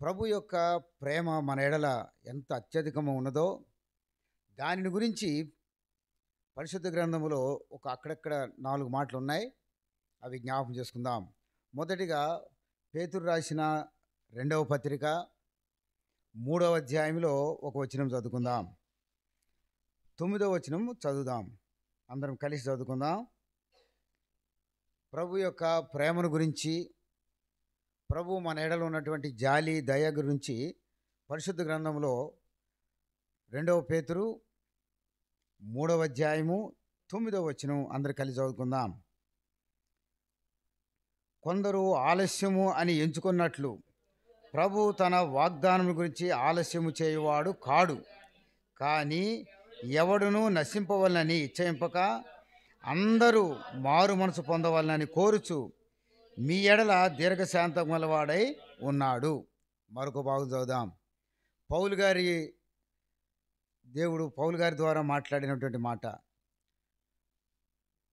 ప్రభు యొక్క ప్రేమ మన ఎడల ఎంత అత్యధికము ఉన్నదో దానిని గురించి పరిశుద్ధ గ్రంథములో అక్కడక్కడ 4 మాటలు ఉన్నాయి. అవి జ్ఞాపకం చేసుకుందాం. మొదటిగా పేతురు రాసిన 2వ పత్రిక 3వ అధ్యాయంలో ఒక వచనం చదువుకుందాం. 9వ వచనం చదువుదాం. అందరం కలిసి చదువుకుందాం. ప్రభు యొక్క ప్రేమను గురించి, ప్రభు మన ఎడల ఉన్నటువంటి జాలి దయ గురించి పరిశుద్ధ గ్రంథంలో 2వ పేతురు 3వ అధ్యాయము 9వ వచనం అందరు కలిసి చదువుకుందాం. కొందరు ఆలస్యము అని ఎంచుకున్నట్లు ప్రభు తన వాగ్దానం గురించి ఆలస్యము చేయువాడు కాడు. కానీ ఎవడును నశింపవలనని ఇచ్చయింపక అందరూ మారు మనసు పొందవలనని కోరుచు మీ ఎడల దీర్ఘశాంతం గలవాడై ఉన్నాడు. మరొక భాగం చదువుదాం. దేవుడు పౌలు గారి ద్వారా మాట్లాడినటువంటి మాట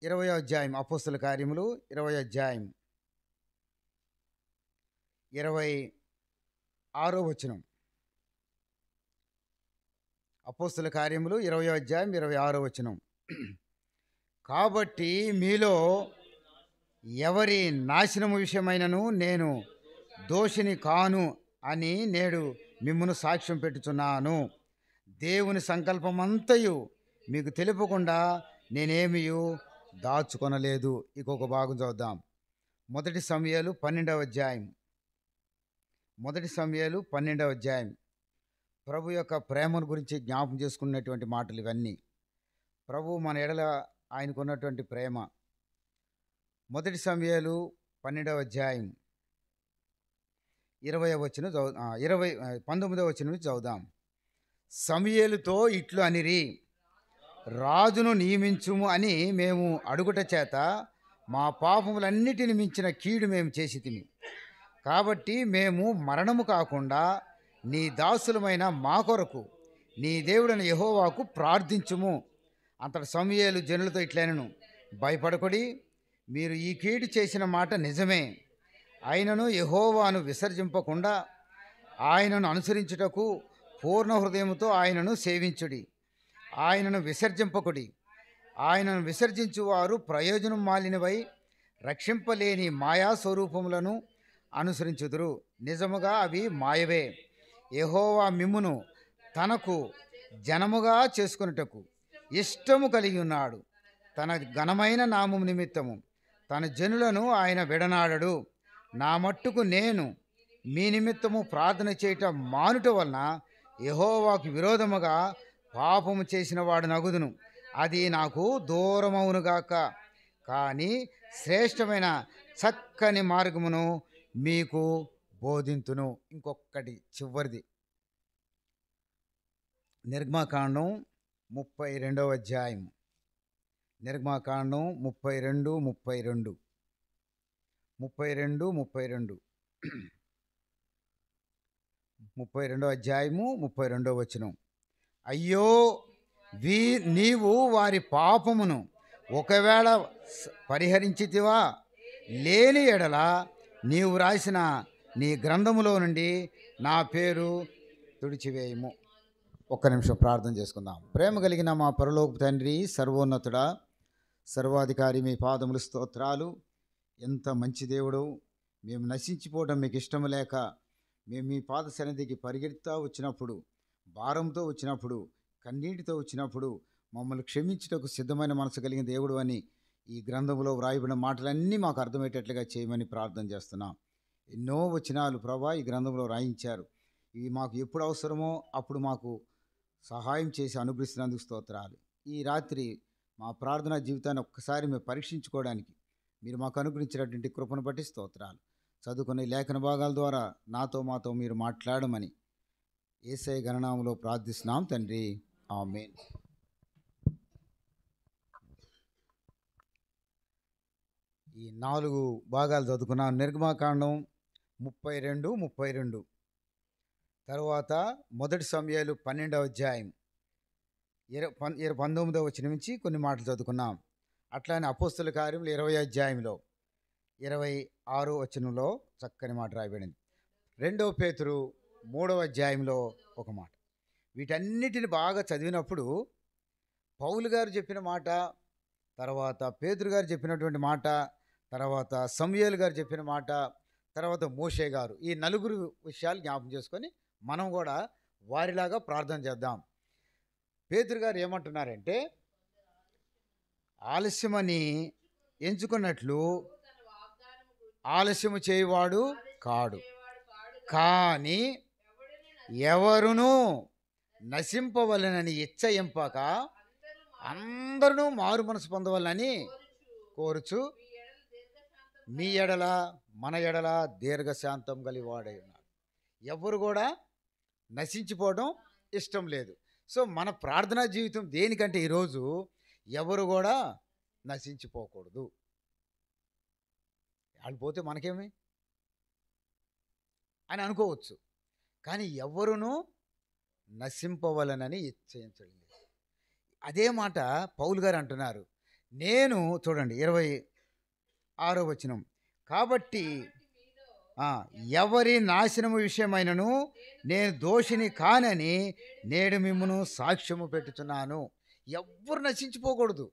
20వ అధ్యాయం అపోస్తల కార్యములు 20వ అధ్యాయం 26వ వచనం. అపోస్తల కార్యములు 20వ అధ్యాయం 26వ వచనం. కాబట్టి మీలో ఎవరి నాశనము విషయమైనను నేను దోషిని కాను అని నేడు మిమ్మును సాక్ష్యం పెట్టుచున్నాను. దేవుని సంకల్పమంతయు మీకు తెలుపకుండా నేనేమియు దాచుకొనలేదు. ఇంకొక భాగం చూద్దాం. మొదటి సమూయేలు 12వ అధ్యాయం. మొదటి సమూయేలు 12వ అధ్యాయం. ప్రభు యొక్క ప్రేమను గురించి జ్ఞాపకం చేసుకున్నటువంటి మాటలు ఇవన్నీ. ప్రభు మన ఎడల ఆయనకున్నటువంటి ప్రేమ. మొదటి సమూయేలు 12వ అధ్యాయం 20వ వచనం 19వ వచనం నుంచి చదువుదాం. సమూయేలుతో ఇట్లు అనిరి, రాజును నియమించుము అని మేము అడుగుట చేత మా పాపములన్నిటిని మించిన కీడు మేము చేసితిమి. కాబట్టి మేము మరణము కాకుండా నీ దాసులమైన మా కొరకు నీ దేవుడైన యెహోవాకు ప్రార్థించుము. అంతటి సమూయేలు జనులతో ఇట్లనెను, భయపడకుడి, మీరు ఈ కీడు చేసిన మాట నిజమే. ఆయనను యెహోవాను విసర్జింపకుండా ఆయనను అనుసరించుటకు పూర్ణ హృదయముతో ఆయనను సేవించుడి. ఆయనను విసర్జింపకుడి. ఆయనను విసర్జించువారు ప్రయోజనం మాలినవై రక్షింపలేని మాయా స్వరూపములను అనుసరించుదురు. నిజముగా అవి మాయవే. యెహోవా మిమ్మును తనకు జనముగా చేసుకొనుటకు ఇష్టము కలిగి ఉన్నాడు. తన ఘనమైన నామము నిమిత్తము తన జనులను ఆయన విడనాడడు. నా మట్టుకు నేను మీ నిమిత్తము ప్రార్థన చేయటం మానుట వలన యెహోవాకు విరోధముగా పాపము చేసిన వాడు నగుదును. అది నాకు దూరమవునుగాక. కానీ శ్రేష్టమైన చక్కని మార్గమును మీకు బోధింతును. ఇంకొకటి చివరిది, నిర్గమకాండం 32వ అధ్యాయం. నిర్గమకాండం 32 32వ అధ్యాయము 32వ వచనం. అయ్యో, నీవు వారి పాపమును ఒకవేళ పరిహరించితివా, లేని ఎడల నీవు రాసిన నీ గ్రంథములో నుండి నా పేరు తుడిచివేయము. ఒక్క నిమిషం ప్రార్థన చేసుకుందాం. ప్రేమ కలిగిన మా పరలోకపు తండ్రి, సర్వోన్నతుడా, సర్వాధికారి, మీ పాదములు స్తోత్రాలు. ఎంత మంచి దేవుడు. మేము నశించిపోవడం మీకు ఇష్టము లేక మేము మీ పాద సన్నిధికి పరిగెత్తా వచ్చినప్పుడు, భారంతో వచ్చినప్పుడు, కన్నీటితో వచ్చినప్పుడు మమ్మల్ని క్షమించుటకు సిద్ధమైన మనసు కలిగిన దేవుడు అని ఈ గ్రంథంలో వ్రాయబడిన మాటలన్నీ మాకు అర్థమయ్యేటట్లుగా చేయమని ప్రార్థన చేస్తున్నాం. ఎన్నో వచనాలు ప్రభా ఈ గ్రంథంలో రాయించారు. ఇవి మాకు ఎప్పుడు అవసరమో అప్పుడు మాకు సహాయం చేసి అనుగ్రహిస్తున్నందుకు స్తోత్రాలు. ఈ రాత్రి మా ప్రార్థనా జీవితాన్ని ఒక్కసారి మేము పరీక్షించుకోవడానికి మీరు మాకు అనుగ్రహించినటువంటి కృపను బట్టి స్తోత్రాలు. చదువుకునే లేఖన భాగాల ద్వారా మాతో మీరు మాట్లాడమని యేసయ్య ఘననామములో ప్రార్థిస్తున్నాం తండ్రి, ఆమేన్. ఈ 4 భాగాలు చదువుకున్నాం. నిర్గమకాండం 32 తర్వాత మొదటి సమూయేలు 12వ అధ్యాయం 19వ వచనం నుంచి కొన్ని మాటలు చదువుకున్నాం. అట్లానే అపోస్తల కార్యములు 20వ అధ్యాయంలో 26వ వచనంలో చక్కని మాట రాయబడింది. రెండవ పేతురు 3వ అధ్యాయంలో ఒక మాట. వీటన్నిటిని బాగా చదివినప్పుడు పౌలు గారు చెప్పిన మాట, తర్వాత పేతురు గారు చెప్పినటువంటి మాట, తర్వాత సమూయేలు గారు చెప్పిన మాట, తర్వాత మోషే గారు, ఈ నలుగురు విషయాలు జ్ఞాపకం చేసుకొని మనం కూడా వారిలాగా ప్రార్థన చేద్దాం. పేతురు గారు ఏమంటున్నారంటే, ఆలస్యమని ఎంచుకున్నట్లు ఆలస్యము చేయవాడు కాడు, కానీ ఎవరునూ నశింపవలనని ఇచ్చయింపక అందరూ మారు మనసు పొందవలనని కోరుచు మీ ఎడల మన ఎడల దీర్ఘశాంతం కలివాడై ఉన్నాడు. ఎవరు కూడా నశించిపోవడం ఇష్టం లేదు. సో మన ప్రార్థనా జీవితం దేనికంటే ఈరోజు ఎవరు కూడా నశించిపోకూడదు. వాళ్ళు పోతే మనకేమి అని అనుకోవచ్చు, కానీ ఎవరునూ నశింపవలనని ఇచ్చయించడం లేదు. అదే మాట పౌలు గారు అంటున్నారు. నేను చూడండి 26వ వచనం, కాబట్టి ఎవరి నాశనము విషయమైనను నేను దోషిని కానని నేడు మిమ్మును సాక్ష్యము పెట్టుచున్నాను. ఎవ్వరు నశించిపోకూడదు.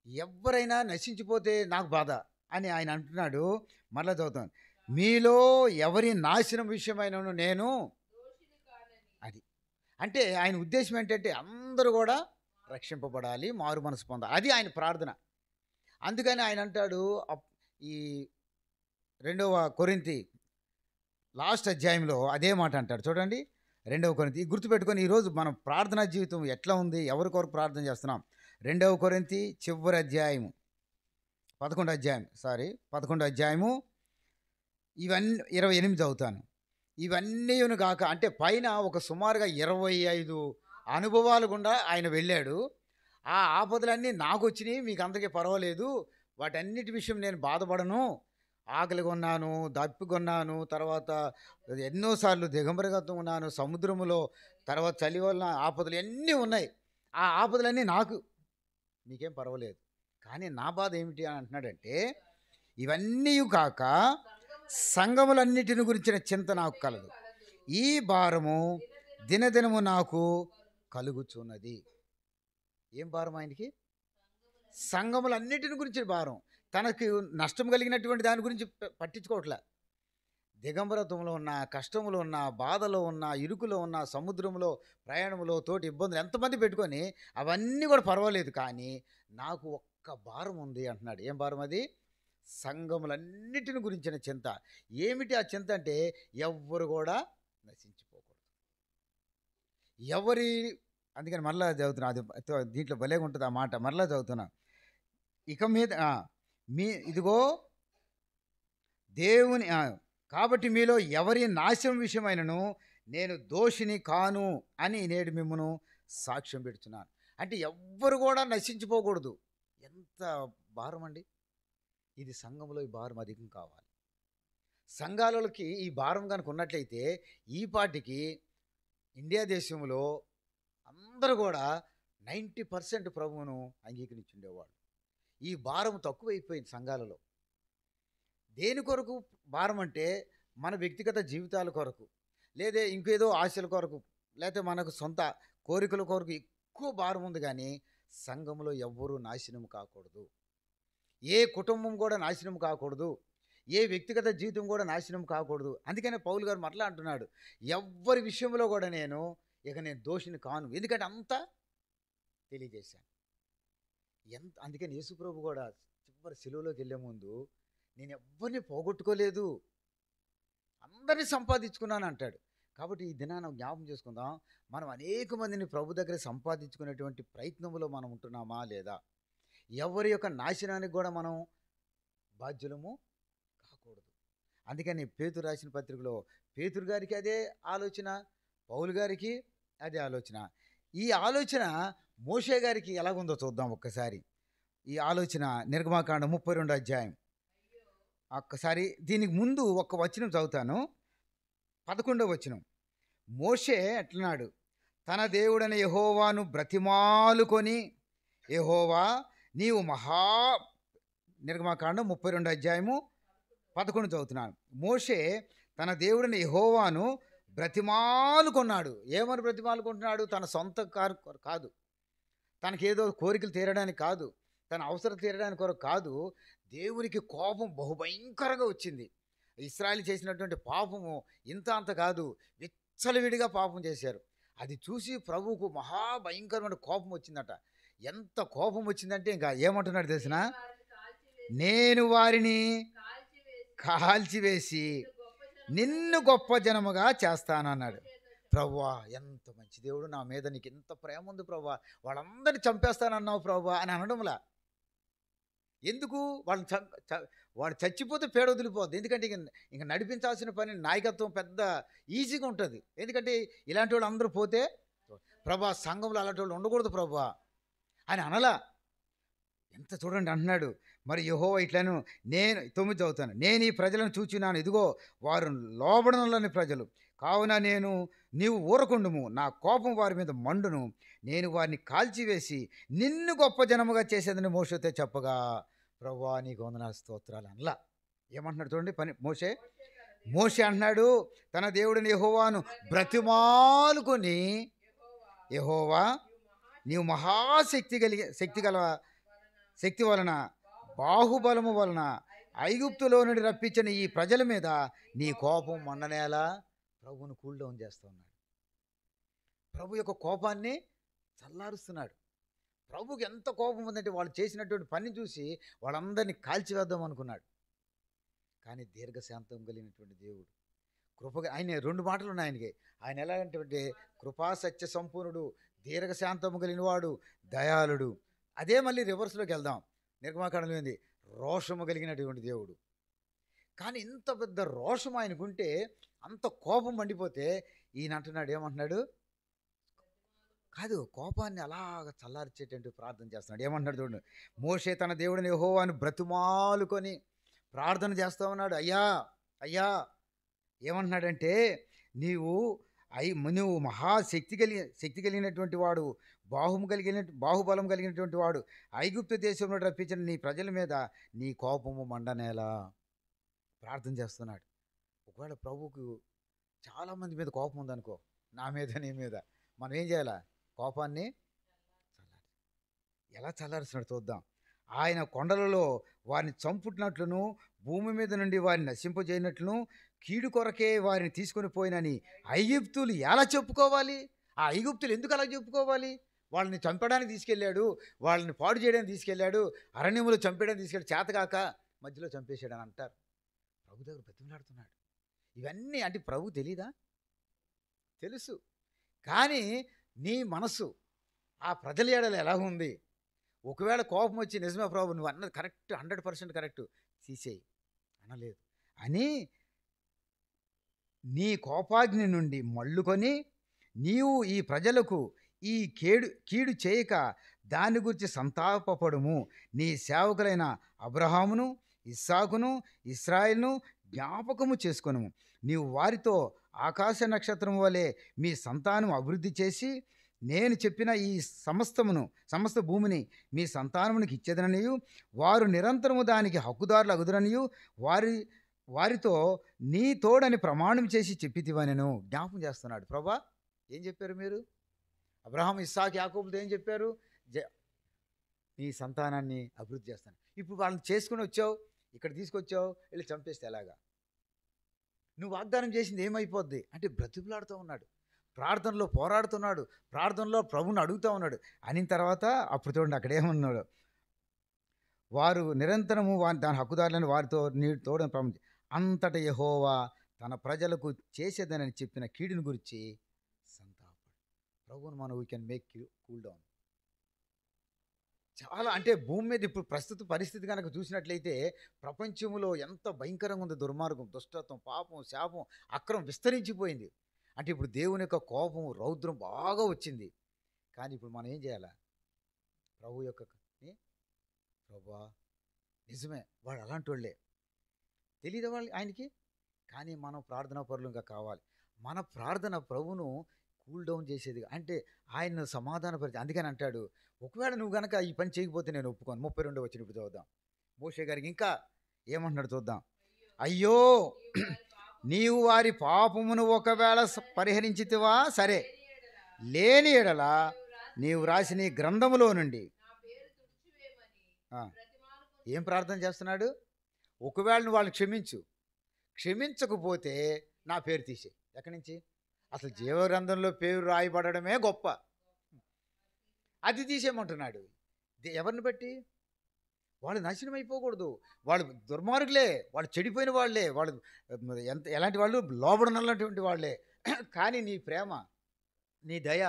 ఎవరైనా నశించిపోతే నాకు బాధ అని ఆయన అంటున్నాడు. మరలా చదువుతాను, మీలో ఎవరి నాశనం విషయమైనను నేను, అది అంటే ఆయన ఉద్దేశం ఏంటంటే అందరూ కూడా రక్షింపబడాలి, మారు మనసు పొందాలి. అది ఆయన ప్రార్థన. అందుకని ఆయన అంటాడు, ఈ 2వ కొరింథీ లాస్ట్ అధ్యాయంలో అదే మాట అంటాడు. చూడండి 2వ కొరింథీ గుర్తుపెట్టుకొని ఈరోజు మనం ప్రార్థనా జీవితం ఎట్లా ఉంది, ఎవరి కొరకు ప్రార్థన చేస్తున్నాం. 2వ కొరింథీ చివరి అధ్యాయము 11వ అధ్యాయము ఇవన్నీ 28 అవుతాను. ఇవన్నీను కాక అంటే పైన ఒక సుమారుగా 25 అనుభవాలు గుండా ఆయన వెళ్ళాడు. ఆ ఆపదలన్నీ నాకు వచ్చినాయి, మీకు అందరికీ పర్వాలేదు, వాటన్నిటి విషయం నేను బాధపడను. ఆకలిగా ఉన్నాను, దప్పికొన్నాను, తర్వాత ఎన్నోసార్లు దిగంబరగతం ఉన్నాను సముద్రములో, తర్వాత చలి వలన ఆపదలు ఎన్నీ ఉన్నాయి. ఆ ఆపదలన్నీ నాకు, మీకేం పర్వాలేదు. కానీ నా బాధ ఏమిటి అని అంటున్నాడంటే, ఇవన్నీ కాక సంఘములన్నిటిని గురించిన చింత నాకు కలదు, ఈ భారము దినదినము నాకు కలుగుచున్నది. ఏం భారం ఆయనకి? సంఘములన్నిటిని గురించిన భారం. తనకు నష్టం కలిగినటువంటి దాని గురించి పట్టించుకోవట్లే. దిగంబరత్వంలో ఉన్న, కష్టంలో ఉన్న, బాధలో ఉన్న, ఇరుకులో ఉన్న, సముద్రంలో ప్రయాణంలో తోటి ఇబ్బందులు ఎంతమంది పెట్టుకొని అవన్నీ కూడా పర్వాలేదు, కానీ నాకు ఒక్క భారం ఉంది అంటున్నాడు. ఏం భారం అది? సంఘములన్నిటిని గురించిన చింత. ఏమిటి ఆ చింత అంటే, ఎవ్వరు కూడా నశించిపోకూడదు. అందుకని మరలా చదువుతున్నా, అది దీంట్లో భలేగా ఉంటుంది ఆ మాట, మరలా చదువుతున్నా. ఇక మీద ఇదిగో దేవుని కాబట్టి మీలో ఎవరి నాశనం విషయమైనను నేను దోషిని కాను అని నేడు మిమ్మును సాక్ష్యం పెడుతున్నాను. అంటే ఎవ్వరు కూడా నశించిపోకూడదు. ఎంత భారం అండి ఇది! సంఘంలో ఈ భారం అధికం కావాలి. సంఘాలకి ఈ భారం కనుక ఉన్నట్లయితే ఈ పాటికి ఇండియా దేశంలో అందరూ కూడా 90% ప్రభువును అంగీకరించుండేవాళ్ళు. ఈ భారం తక్కువైపోయింది సంఘాలలో. దేని కొరకు భారం అంటే, మన వ్యక్తిగత జీవితాల కొరకు, లేదా ఇంకేదో ఆశల కొరకు, లేకపోతే మనకు సొంత కోరికల కొరకు ఎక్కువ భారం ఉంది. కానీ సంఘంలో ఎవ్వరూ నాశనం కాకూడదు, ఏ కుటుంబం కూడా నాశనం కాకూడదు, ఏ వ్యక్తిగత జీవితం కూడా నాశనం కాకూడదు. అందుకనే పౌలు గారు మరలా అంటున్నాడు, ఎవ్వరి విషయంలో కూడా నేను దోషిని కాను, ఎందుకంటే అంతా తెలియజేశాను. అందుకని యేసుప్రభు కూడా చివరి శిలువలోకి వెళ్ళే ముందు, నేను ఎవ్వరిని పోగొట్టుకోలేదు, అందరినీ సంపాదించుకున్నాను అంటాడు. కాబట్టి ఈ దినాన జ్ఞాపకం చేసుకుందాం, మనం అనేక మందిని ప్రభు దగ్గర సంపాదించుకునేటువంటి ప్రయత్నంలో మనం ఉంటున్నామా లేదా? ఎవరి యొక్క నాశనానికి కూడా మనం బాధ్యులము కాకూడదు. అందుకని పేతురు రాసిన పత్రికలో పేతురు గారికి అదే ఆలోచన, పౌలు గారికి అదే ఆలోచన. ఈ ఆలోచన మోషే గారికి ఎలాగుందో చూద్దాం ఒక్కసారి. ఈ ఆలోచన నిర్గమాకాండం 32వ అధ్యాయం. ఒక్కసారి దీనికి ముందు ఒక వచనం చదువుతాను, 11వ వచనం. మోషే అట్లన్నాడు, తన దేవుడైన యెహోవాను బ్రతిమాలుకొని, యెహోవా నీవు నిర్గమాకాండం 32వ అధ్యాయము 11 చదువుతున్నాను. మోషే తన దేవుడిని యెహోవాను బ్రతిమాలుకొన్నాడు. ఏమని బ్రతిమాలుకుంటున్నాడు? తన సొంత కాదు, తనకేదో కోరికలు తీరడానికి కాదు, తన అవసరం తీరడానికి కొరకు కాదు. దేవునికి కోపం బహుభయంకరంగా వచ్చింది. ఇశ్రాయేలు చేసినటువంటి పాపము ఇంత అంత కాదు, విచ్చలవిడిగా పాపం చేశారు. అది చూసి ప్రభువుకు మహాభయంకరమైన కోపం వచ్చిందట. ఎంత కోపం వచ్చిందంటే ఇంకా ఏమంటున్నాడు తెలిసిన, నేను వారిని కాల్చివేసి నిన్ను గొప్ప జనముగా చేస్తానన్నాడు. ప్రభువా, ఎంత మంచి దేవుడు, నా మీద నీకు ఎంత ప్రేమ ఉంది ప్రభువా, వాళ్ళందరినీ చంపేస్తానన్నావు ప్రభువా అని అనడంలా. ఎందుకు? వాడు చచ్చిపోతే పేడ వదిలిపోద్ది. ఎందుకంటే ఇంక నడిపించాల్సిన పని, నాయకత్వం పెద్ద ఈజీగా ఉంటుంది. ఎందుకంటే ఇలాంటి వాళ్ళు అందరూ పోతే, ప్రభా సంఘంలో అలాంటి వాళ్ళు ఉండకూడదు ప్రభా అని అనలా. ఎంత చూడండి అంటున్నాడు. మరి యెహోవా ఇట్లను, నేను 9 చదువుతాను. నేను ఈ ప్రజలను చూచినాను, ఇదిగో వారు లోబడనులని ప్రజలు, కావున నీవు ఊరకుండుము, నా కోపం వారి మీద మండును, నేను వారిని కాల్చివేసి నిన్ను గొప్ప జనముగా చేసేదని మోషేతో చెప్పగా, ప్రభువా నీకు వందనాలు స్తోత్రాలు అనలా. ఏమంటున్నాడు చూడండి పని మోషే అంటున్నాడు, తన దేవుడిని యెహోవాను బ్రతిమాలుకొని, యెహోవా నీవు శక్తి వలన బాహుబలము వలన ఐగుప్తులో నుండి రప్పించిన ఈ ప్రజల మీద నీ కోపం మండనేలా ప్రభువును కూల్ డౌన్ చేస్తూ ఉన్నాడు. ప్రభు యొక్క కోపాన్ని చల్లారుస్తున్నాడు. ప్రభుకి ఎంత కోపం ఉందంటే వాళ్ళు చేసినటువంటి పని చూసి వాళ్ళందరినీ కాల్చివేద్దాం అనుకున్నాడు. కానీ దీర్ఘశాంతం కలిగినటువంటి దేవుడు, కృపగా, ఆయన 2 మాటలు ఉన్నాయి ఆయనకి. ఆయన ఎలాగంటే కృపా సత్య సంపూర్ణుడు, దీర్ఘశాంతము కలిగిన వాడు, దయాళుడు. అదే మళ్ళీ రివర్స్లోకి వెళ్దాం. నిర్గమాకాండలో ఏంది? రోషము కలిగినటువంటి దేవుడు. కానీ ఇంత పెద్ద రోషం ఆయనకుంటే, అంత కోపం మండిపోతే ఈయన అంటున్నాడు, ఏమంటున్నాడు? కాదు, కోపాన్ని అలాగ చల్లార్చేటువంటి ప్రార్థన చేస్తున్నాడు. ఏమంటున్నాడు చూడండి, మోషే తన దేవుడిని యెహోవాను బ్రతిమాలుకొని ప్రార్థన చేస్తూ ఉన్నాడు. అయ్యా అయ్యా ఏమంటున్నాడంటే, నువ్వు మహాశక్తి కలిగినటువంటి వాడు, బాహుబలం కలిగినటువంటి వాడు, ఐగుప్తు దేశంలో రప్పించిన నీ ప్రజల మీద నీ కోపము మండనేలా ప్రార్థన చేస్తున్నాడు. ఒకవేళ ప్రభువుకు చాలామంది మీద కోపం ఉందనుకో, నా మీద నీ మీద, మనం ఏం చేయాలా? కోపాన్ని ఎలా చల్లారుస్తున్నాడు చూద్దాం. ఆయన కొండలలో వారిని చంపుతున్నట్లును, భూమి మీద నుండి వారిని నశింపజేయనట్లును, కీడు కొరకే వారిని తీసుకొని పోయినని ఐగుప్తులు ఎలా చెప్పుకోవాలి? ఆ ఐగుప్తులు ఎందుకు అలా చెప్పుకోవాలి? వాళ్ళని చంపడానికి తీసుకెళ్ళాడు, వాళ్ళని పాడు చేయడానికి తీసుకెళ్ళాడు, అరణ్యములో చంపేయడానికి తీసుకెళ్ళి చేతగాక మధ్యలో చంపేశాడని అంటారు. ప్రభు దగ్గర బతిమలాడుతున్నాడు. ఇవన్నీ అంటే ప్రభు తెలీదా? తెలుసు. కానీ నీ మనసు ఆ ప్రజల ఏడల ఎలా ఉంది? ఒకవేళ కోపం వచ్చి, నిజమే ప్రభు నువ్వు అన్నది కరెక్ట్, 100% కరెక్ట్, తీసేయి అనలేదు. అని నీ కోపాగ్ని నుండి మళ్ళుకొని నీవు ఈ ప్రజలకు ఈ కీడు చేయక దాని గురించి సంతాపపడుము. నీ సేవకులైన అబ్రహామును, ఇస్సాకును, ఇశ్రాయేలును జ్ఞాపకము చేసుకొనుము. నీవు వారితో ఆకాశ నక్షత్రం వలె మీ సంతానం అభివృద్ధి చేసి, నేను చెప్పిన ఈ సమస్త భూమిని మీ సంతానమునికి ఇచ్చేదననియు, వారు నిరంతరము దానికి హక్కుదారులు అగుదురనియు వారితో నీ తోడని ప్రమాణం చేసి చెప్పితివనెను. జ్ఞాపకం చేస్తున్నాడు. ప్రభా ఏం చెప్పారు మీరు? అబ్రహాం, ఇస్సాకు, యాకోబులతో ఏం చెప్పారు? నీ సంతానాన్ని అభివృద్ధి చేస్తాను. ఇప్పుడు వాళ్ళని చేసుకుని వచ్చావు, ఇక్కడ తీసుకొచ్చావు, వెళ్ళి చంపేస్తే ఎలాగా? నువ్వు వాగ్దానం చేసింది ఏమైపోద్ది అంటే బ్రతిమలాడుతూ ఉన్నాడు, ప్రార్థనలో పోరాడుతున్నాడు, ప్రార్థనలో ప్రభువుని అడుగుతూ ఉన్నాడు. అయిన తర్వాత అప్పుడు చూడండి అక్కడ ఏమన్నాడు, వారు నిరంతరము దాని హక్కుదారులను వారితో నీ తోడని ప్రమాణం. అంతటా యెహోవా తన ప్రజలకు చేసేదనని చెప్పిన కీడుని గురించి సంతాపడు. ప్రభువును మనం we can make cool down. చాలా అంటే భూమి మీద ఇప్పుడు ప్రస్తుత పరిస్థితి కనుక చూసినట్లయితే ప్రపంచంలో ఎంత భయంకరంగా ఉంది. దుర్మార్గం, దుష్టత్వం, పాపం, శాపం, అక్రమం విస్తరించిపోయింది. అంటే ఇప్పుడు దేవుని యొక్క కోపం, రౌద్రం బాగా వచ్చింది. కానీ ఇప్పుడు మనం ఏం చేయాలా? ప్రభు యొక్క ప్రభువా నిజమే, వాడు అలాంటి వాళ్ళే, తెలియదు వాళ్ళు ఆయనకి. కానీ మనం ప్రార్థనా పరులుగా కావాలి. మన ప్రార్థన ప్రభువును కూల్ డౌన్ చేసేది, అంటే ఆయన్ను సమాధానపరిచి. అందుకని అంటాడు, ఒకవేళ నువ్వు కనుక ఈ పని చేయకపోతే నేను ఒప్పుకోను. 32 వచనం ఇప్పుడు చూద్దాం. మోషే గారికి ఇంకా ఏమంటున్నాడు చూద్దాం. అయ్యో నీవు వారి పాపమును ఒకవేళ పరిహరించితివా సరే, లేని ఎడల నీవు రాసిన ఈ గ్రంథములో నుండి ఆ, ఏం ప్రార్థన చేస్తున్నాడు? ఒకవేళ నువ్వు వాళ్ళని క్షమించకపోతే నా పేరు తీసే. ఎక్కడి నుంచి? అసలు జీవగ్రంథంలో పేరు రాయబడమే గొప్ప, అది తీసేయమంటున్నాడు. ఎవరిని బట్టి? వాళ్ళు నాశనం అయిపోకూడదు, వాళ్ళు దుర్మార్గులే, వాళ్ళు చెడిపోయిన వాళ్ళే, వాళ్ళు ఎలాంటి వాళ్ళు? లోబడనటువంటి వాళ్ళే. కానీ నీ ప్రేమ, నీ దయ,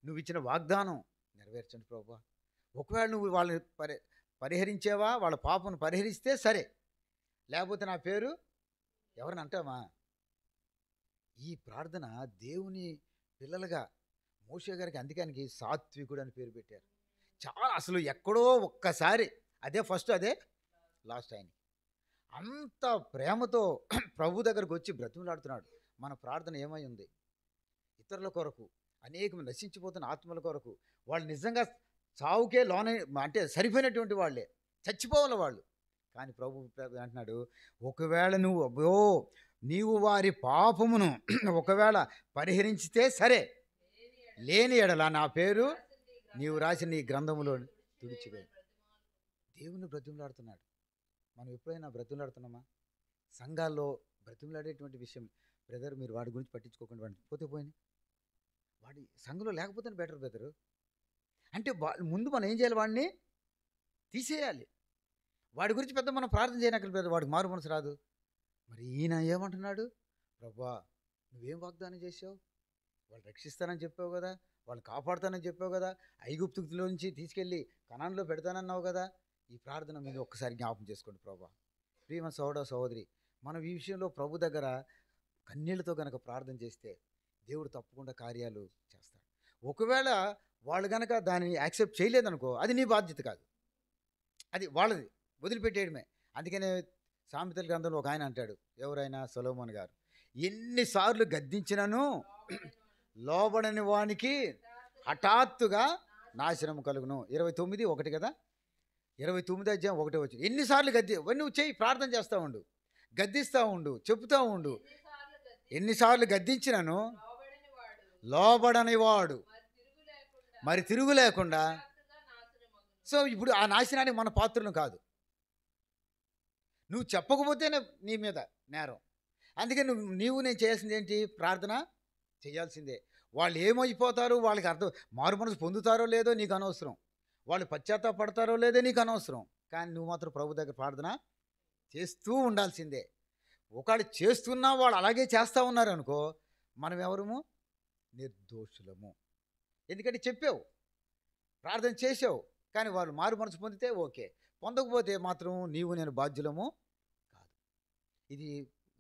నువ్వు ఇచ్చిన వాగ్దానం నెరవేర్చండి ప్రభువా. ఒకవేళ నువ్వు వాళ్ళని పరిహరించేవా, వాళ్ళ పాపను పరిహరిస్తే సరే, లేకపోతే నా పేరు ఎవరిని అంటామా? ఈ ప్రార్థన దేవుని పిల్లలుగా మోషే గారికి అందుకనికి సాత్వికుడు అని పేరు పెట్టారు. చాలా అసలు ఎక్కడో ఒక్కసారి, అదే ఫస్ట్, అదే లాస్ట్. ఆయన అంత ప్రేమతో ప్రభు దగ్గరకు వచ్చి బ్రతిమలాడుతున్నాడు. మన ప్రార్థన ఏమై ఉంది? ఇతరుల కొరకు, అనేక నశించిపోతున్న ఆత్మల కొరకు. వాళ్ళు నిజంగా చావుకే లోన, అంటే సరిపోయినటువంటి వాళ్ళే, చచ్చిపోవాలి వాళ్ళు. కానీ ప్రభు అంటున్నాడు, ఒకవేళ నీవు వారి పాపమును ఒకవేళ పరిహరించితే సరే, లేని ఎడల నా పేరు నీవు రాసిన నీ గ్రంథములో తుడిచిపోయి. దేవుని బ్రతిమలాడుతున్నాడు. మనం ఎప్పుడైనా బ్రతిమలాడుతున్నామా? సంఘాల్లో బ్రతిమలాడేటువంటి విషయం, బ్రదర్ మీరు వాడి గురించి పట్టించుకోకుండా, వాడిని పోతే పోయినాయి, వాడి సంఘంలో లేకపోతే బెటర్ బ్రదరు అంటే ముందు మనం ఏం చేయాలి? వాడిని తీసేయాలి. వాడి గురించి పెద్ద మనం ప్రార్థన చేయనక్కర్లేదు బ్రదర్, వాడికి మారు మనసు రాదు. మరి ఈయన ఏమంటున్నాడు? ప్రభువా నువ్వేం వాగ్దానం చేసావు? వాళ్ళు రక్షిస్తానని చెప్పావు కదా, వాళ్ళు కాపాడుతానని చెప్పావు కదా, ఐగుప్తులో నుంచి తీసుకెళ్ళి కనాన్లో పెడతానన్నావు కదా. ఈ ప్రార్థన మీద ఒక్కసారి జ్ఞాపకం చేసుకోండి ప్రభువా. ప్రియమ సహోదరి, మనం ఈ విషయంలో ప్రభు దగ్గర కన్నీళ్లతో గనక ప్రార్థన చేస్తే దేవుడు తప్పకుండా కార్యాలు చేస్తాడు. ఒకవేళ వాళ్ళు గనక దాన్ని యాక్సెప్ట్ చేయలేదనుకో, అది నీ బాధ్యత కాదు, అది వాళ్ళది, వదిలిపెట్టేయడమే. అందుకనే సామెతల గ్రంథంలో ఒక ఆయన అంటాడు, ఎవరైనా సొలొమోను గారు, ఎన్నిసార్లు గద్దించినను లోబడని వానికి హఠాత్తుగా నాశనం కలుగును. 29:1 కదా, 29:1 ఎన్నిసార్లు నువ్వు చెయ్యి, ప్రార్థన చేస్తూ ఉండు, గద్దిస్తూ ఉండు, చెప్తూ ఉండు. ఎన్నిసార్లు గద్దించినను లోబడని వాడు మరి తిరుగు లేకుండా. సో ఇప్పుడు ఆ నాశనానికి మన పాత్రలు కాదు. నువ్వు చెప్పకపోతేనే నీ మీద నేరం. అందుకని నేను చేయాల్సింది ఏంటి? ప్రార్థన చేయాల్సిందే. వాళ్ళు ఏమైపోతారు, వాళ్ళకి మారు మనసు పొందుతారో లేదో నీకు అనవసరం, వాళ్ళు పశ్చాత్తాపడతారో లేదో నీకు అనవసరం. కానీ నువ్వు మాత్రం ప్రభు దగ్గర ప్రార్థన చేస్తూ ఉండాల్సిందే. ఒకవేళ చేస్తున్నా వాళ్ళు అలాగే చేస్తూ ఉన్నారనుకో, మనం ఎవరము? నిర్దోషులము. ఎందుకంటే చెప్పావు, ప్రార్థన చేసావు, కానీ వాళ్ళు మారు మనసు పొందితే ఓకే, పొందకపోతే మాత్రం నీవు నేను బాధ్యులము కాదు. ఇది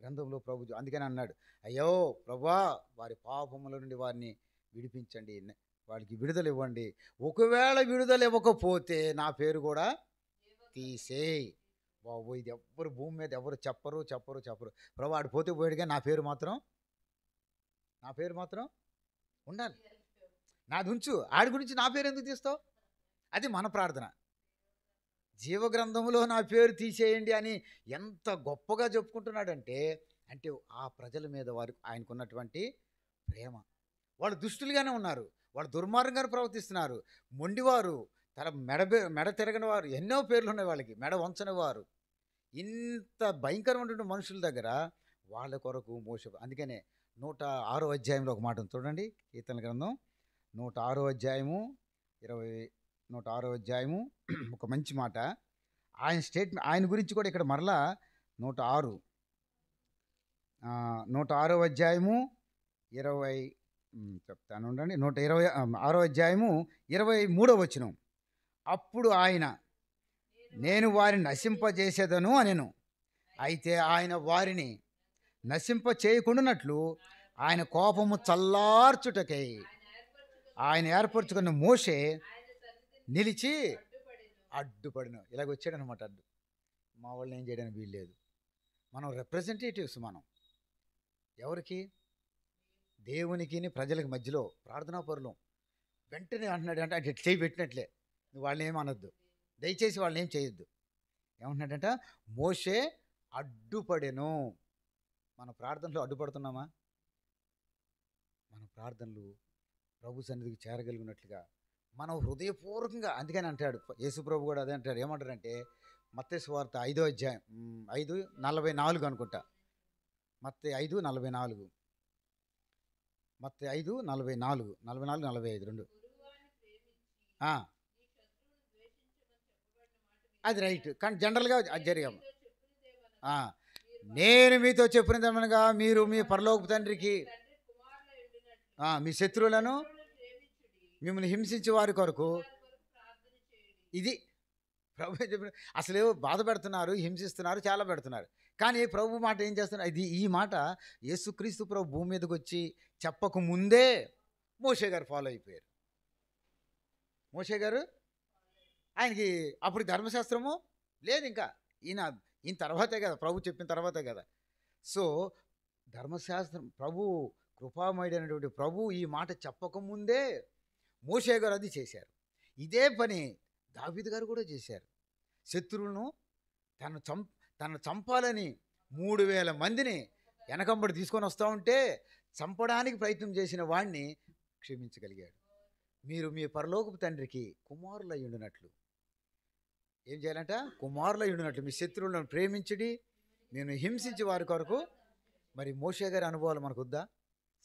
గ్రంథంలో ప్రభు అందుకని అన్నాడు, అయ్యో ప్రభువా వారి పాపముల నుండి వారిని విడిపించండి, వారికి విడుదల ఇవ్వండి. ఒకవేళ విడుదల ఇవ్వకపోతే నా పేరు కూడా తీసేయి. బాబు ఇది ఎవ్వరు భూమి మీద ఎవరు చెప్పరు. ప్రభు ఆడు పోతే పోయాడు, కానీ నా పేరు మాత్రం ఉండాలి. నాది ఉంచు, ఆడి గురించి నా పేరు ఎందుకు తీస్తావు? అది మన ప్రార్థన. జీవగ్రంథంలో నా పేరు తీసేయండి అని ఎంత గొప్పగా చెప్పుకుంటున్నాడంటే, అంటే ఆ ప్రజల మీద ఆయనకున్నటువంటి ప్రేమ. వాళ్ళు దుష్టులుగానే ఉన్నారు, వాళ్ళు దుర్మార్గంగా ప్రవర్తిస్తున్నారు, మొండివారు, తల మెడ తిరగని వారు, ఎన్నో పేర్లు ఉన్నాయి వాళ్ళకి, మెడ వంచని వారు. ఇంత భయంకరమైనటువంటి మనుషుల దగ్గర వాళ్ళ కొరకు మోసే. అందుకనే 106వ అధ్యాయంలో ఒక మాట చూడండి, కీర్తన గ్రంథం 106వ అధ్యాయము 106వ అధ్యాయము ఒక మంచి మాట. ఆయన స్టేట్మెంట్, ఆయన గురించి కూడా ఇక్కడ మరలా 106వ అధ్యాయము 20 చెప్తాను ఉండండి. 126వ అధ్యాయము 23వ వచనం. అప్పుడు ఆయన, నేను వారిని నశింపజేసేదను అనెను. అయితే ఆయన వారిని నశింప చేయకుండానట్లు ఆయన కోపము చల్లార్చుటకై ఆయన ఏర్పరచుకున్న మోషే నిలిచి అడ్డుపడిన. ఇలాగ వచ్చాడనమాట అడ్డు. మా వాళ్ళని ఏం చేయడానికి వీల్లేదు. మనం రిప్రజెంటేటివ్స్. మనం ఎవరికి? దేవునికి ప్రజలకి మధ్యలో ప్రార్థనా పరులం. వెంటనే అంటున్నాడు అంటే అటు చేయి పెట్టినట్లే, నువ్వు వాళ్ళని ఏమనొద్దు, దయచేసి వాళ్ళని ఏం చేయొద్దు. ఏమంటున్నాడంట? మోషే అడ్డుపడెను. మన ప్రార్థనలో అడ్డుపడుతున్నామా? మన ప్రార్థనలు ప్రభు సన్నిధికి చేరగలిగినట్లుగా మనం హృదయపూర్వకంగా, అందుకని అంటాడు యేసు ప్రభు కూడా అదే అంటాడు. ఏమంటారంటే మత్తయి సువార్త 5వ అధ్యాయం 5:44 అనుకుంటా. మత్తయి 5:44, మత్తయి 5:44, 44, 45 రెండు. అది రైట్, కానీ జనరల్గా అది జరిగాము. నేను మీతో చెప్పినదేమనగా మీరు మీ పరలోకపు తండ్రికి మీ శత్రువులను మిమ్మల్ని హింసించే వారి కొరకు, ఇది ప్రభు చెప్పిన. అసలు బాధ పెడుతున్నారు, హింసిస్తున్నారు, చాలా పెడుతున్నారు. కానీ ప్రభు మాట ఏం చేస్తున్నారు? ఈ మాట యేసుక్రీస్తు ప్రభు భూమి మీదకి వచ్చి చెప్పక ముందే మోషే గారు ఫాలో అయిపోయారు. మోషే గారు, ఆయనకి అప్పుడు ధర్మశాస్త్రము లేదు, ఇంకా ఈయన తర్వాతే కదా, ప్రభు చెప్పిన తర్వాతే కదా. సో ధర్మశాస్త్రం, ప్రభు కృపామయుడైనటువంటి ప్రభు ఈ మాట చెప్పకముందే మోషే గారు అది చేశారు. ఇదే పని దావీదు గారు కూడా చేశారు. శత్రువులను తను చంపాలని 3000 మందిని వెనకంబడి తీసుకొని వస్తూ ఉంటే చంపడానికి ప్రయత్నం చేసిన వాడిని క్షమించగలిగాడు. మీరు మీ పరలోకపు తండ్రికి కుమారులై ఉండినట్లు, ఏం చేయాలంట? కుమారులై ఉండినట్లు మీ శత్రువులను ప్రేమించుడి, నేను హింసించి వారి కొరకు. మరి మోషే గారి అనుభవాలు మనకు వద్దా?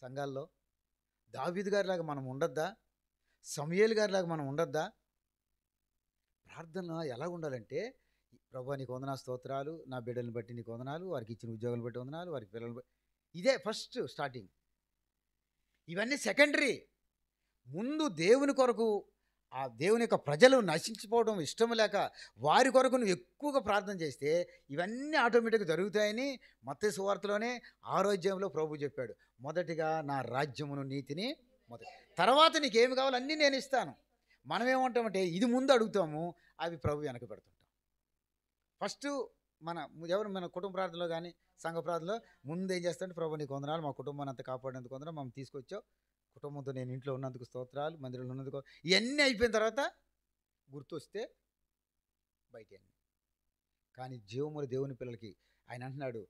సంఘాల్లో దావీదు గారిలాగా మనం ఉండొద్దా? సమూయేలు గారిలాగా మనం ఉండొద్దా? ప్రార్థన ఎలా ఉండాలంటే, ప్రభువా నీకు వందనాలు, స్తోత్రాలు, నా బిడ్డలను బట్టి నీకు వందనాలు, వారికి ఇచ్చిన ఉద్యోగాలను బట్టి వందనాలు, వారికి పిల్లలను బట్టి. ఇదే ఫస్ట్ స్టార్టింగ్. ఇవన్నీ సెకండరీ. ముందు దేవుని కొరకు, ఆ దేవుని యొక్క ప్రజలు నశించిపోవడం ఇష్టం లేక వారి కొరకు నువ్వు ఎక్కువగా ప్రార్థన చేస్తే ఇవన్నీ ఆటోమేటిక్గా జరుగుతాయని మత్తయి సువార్తలోనే 6వ అధ్యాయంలో ప్రభు చెప్పాడు. మొదటిగా నా రాజ్యమును నీతిని తర్వాత నీకేమి కావాలో అన్నీ నేను ఇస్తాను. మనం ఏమంటామంటే ఇది ముందు అడుగుతాము, అవి ప్రభు వెనక పెడుతుంటాం. ఫస్ట్ మన కుటుంబ ప్రార్థనలో కానీ సంఘ ప్రార్థనలో ముందు ఏం చేస్తాంటే, ప్రభు నీకు వందనాలు, మా కుటుంబాన్ని అంతా కాపాడేందుకు వందనాలు, మమ్మల్ని తీసుకొచ్చావు, కుటుంబంతో నేను ఇంట్లో ఉన్నందుకు స్తోత్రాలు, మందిరంలో ఉన్నందుకు. ఇవన్నీ అయిపోయిన తర్వాత గుర్తొస్తే బయట. కానీ జీవముల దేవుని పిల్లలకి ఆయన అంటున్నాడు,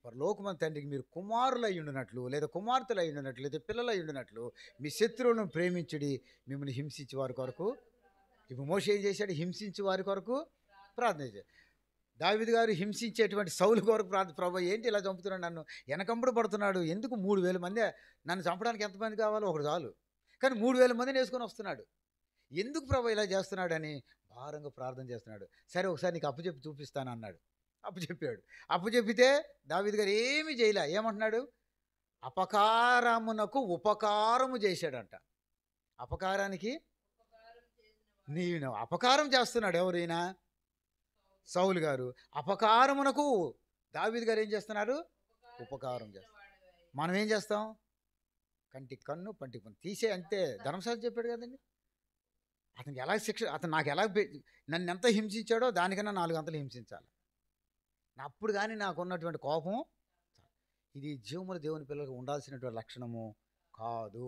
పరలోకమందు తండ్రికి మీరు కుమారులు అయి ఉండినట్లు, లేదా కుమార్తెలు అయి ఉండినట్లు, లేదా పిల్లలు అయి ఉండినట్లు మీ శత్రువులను ప్రేమించుడి, మిమ్మల్ని హింసించి వారి కొరకు. ఇప్పుడు మోషే ఏం చేశాడు? హింసించి వారి కొరకు ప్రార్థన చేశాడు. దావీదు గారు హింసించేటువంటి సౌలు కొరకు ప్రభు ఏంటి ఇలా చంపుతున్నాడు, నన్ను వెనకంబడి పడుతున్నాడు, ఎందుకు 3000 మంది నన్ను చంపడానికి ఎంతమంది కావాలో ఒకటి చాలు, కానీ 3000 మందిని వేసుకొని వస్తున్నాడు, ఎందుకు ప్రభు ఇలా చేస్తున్నాడని భారంగా ప్రార్థన చేస్తున్నాడు. సరే ఒకసారి నీకు అప్పచెప్పి చూపిస్తాను అన్నాడు. అప్పచెప్పాడు. అప్పచెప్పితే దావీదు గారు ఏమీ చేయలే. ఏమంటున్నాడు? అపకారమునకు ఉపకారము చేశాడంట. అపకారానికి నేను అపకారం చేస్తున్నాడు. ఎవరైనా సౌలు గారు అపకారమునకు దావీదు గారు ఏం చేస్తున్నారు? ఉపకారం చేస్తారు. మనం ఏం చేస్తాం? కంటికి కన్ను పంటికి పన్ను తీసే, అంతే. ధర్మశాస్త్రం చెప్పాడు కదండి. అతనికి ఎలా శిక్ష, అతను నాకు ఎలా నన్ను ఎంత హింసించాడో దానికన్నా 4 అంతలు హింసించాలి. అప్పుడు కానీ నాకు ఉన్నటువంటి కోపం. ఇది జీవముల దేవుని పిల్లలకు ఉండాల్సినటువంటి లక్షణము కాదు.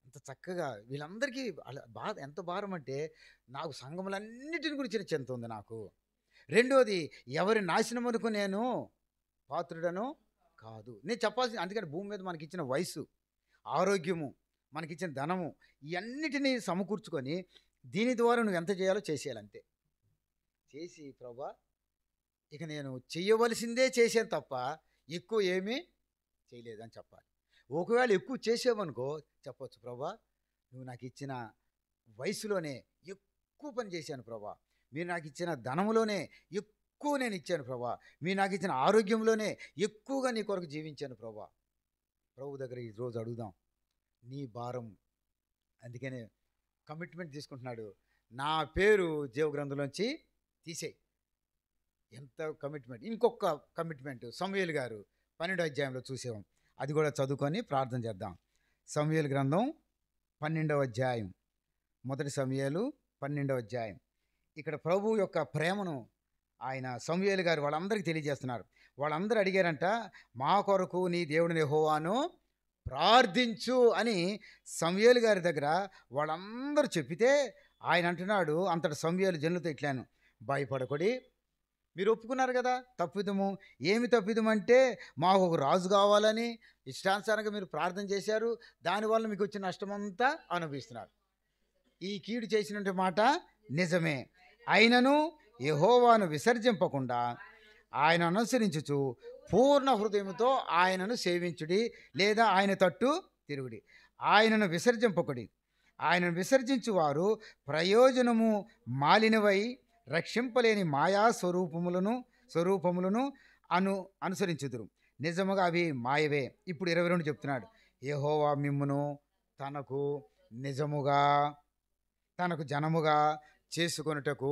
అంత చక్కగా వీళ్ళందరికీ బాధ, ఎంత భారం అంటే, నాకు సంఘములన్నిటిని గురించిన చింత ఉంది నాకు. రెండోది, ఎవరి నాశనమునకు నేను పాత్రుడను కాదు. నేను చెప్పాల్సింది, అందుకని భూమి మీద మనకిచ్చిన వయసు, ఆరోగ్యము, మనకిచ్చిన ధనము, ఇవన్నిటినీ సమకూర్చుకొని దీని ద్వారా నువ్వు ఎంత చేయాలో చేసేయాలంతే. చేసి ప్రభా ఇక నేను చెయ్యవలసిందే చేసాను తప్ప ఎక్కువ ఏమీ చేయలేదని చెప్పాలి. ఒకవేళ ఎక్కువ చేసావనుకో చెప్పొచ్చు, ప్రభా నువ్వు నాకు ఇచ్చిన వయసులోనే ఎక్కువ పని చేశాను ప్రభా, మీరు నాకు ఇచ్చిన ధనములోనే ఎక్కువ నేను ఇచ్చాను ప్రభా, మీరు నాకు ఇచ్చిన ఆరోగ్యంలోనే ఎక్కువగా నీ కొరకు జీవించాను ప్రభా. ప్రభు దగ్గర ఈరోజు అడుగుదాం నీ భారం. అందుకనే కమిట్మెంట్ తీసుకుంటున్నాడు, నా పేరు జీవగ్రంథంలోంచి తీసేయి. ఎంత కమిట్మెంట్. ఇంకొక కమిట్మెంట్ సమూయేలు గారు 12వ అధ్యాయంలో చూసాం, అది కూడా చదువుకొని ప్రార్థన చేద్దాం. సమూయేలు గ్రంథం 12వ అధ్యాయం, మొదటి సమూయేలు 12వ అధ్యాయం. ఇక్కడ ప్రభు యొక్క ప్రేమను ఆయన సమూయేలు గారు వాళ్ళందరికీ తెలియజేస్తున్నారు. వాళ్ళందరూ అడిగారంట, మా కొరకు నీ దేవుడిని యెహోవాను ప్రార్థించు అని సమూయేలు గారి దగ్గర వాళ్ళందరూ చెప్పితే ఆయన అంటున్నాడు, అంతటి సమూయేలు జనులతో ఇట్లాను, భయపడకొడి, మీరు ఒప్పుకున్నారు కదా తప్పిదము. ఏమి తప్పిదం అంటే మాకు ఒక రాజు కావాలని ఇష్టానుసారంగా మీరు ప్రార్థన చేశారు. దానివల్ల మీకు వచ్చిన నష్టమంతా అనుభవిస్తున్నారు. ఈ కీడు చేసినటువంటి మాట నిజమే. అయినను యెహోవాను విసర్జింపకుండా ఆయన అనుసరించుచు పూర్ణ హృదయంతో ఆయనను సేవించుడి, లేదా ఆయన తట్టు తిరుగుడి. ఆయనను విసర్జింపకుడి. ఆయనను విసర్జించువారు ప్రయోజనము మాలినవై రక్షింపలేని మాయా స్వరూపములను అనుసరించుదురు. నిజముగా అవి మాయవే. ఇప్పుడు 22 చెప్తున్నాడు. యెహోవా మిమ్మును తనకు నిజముగా తనకు జనముగా చేసుకొనుటకు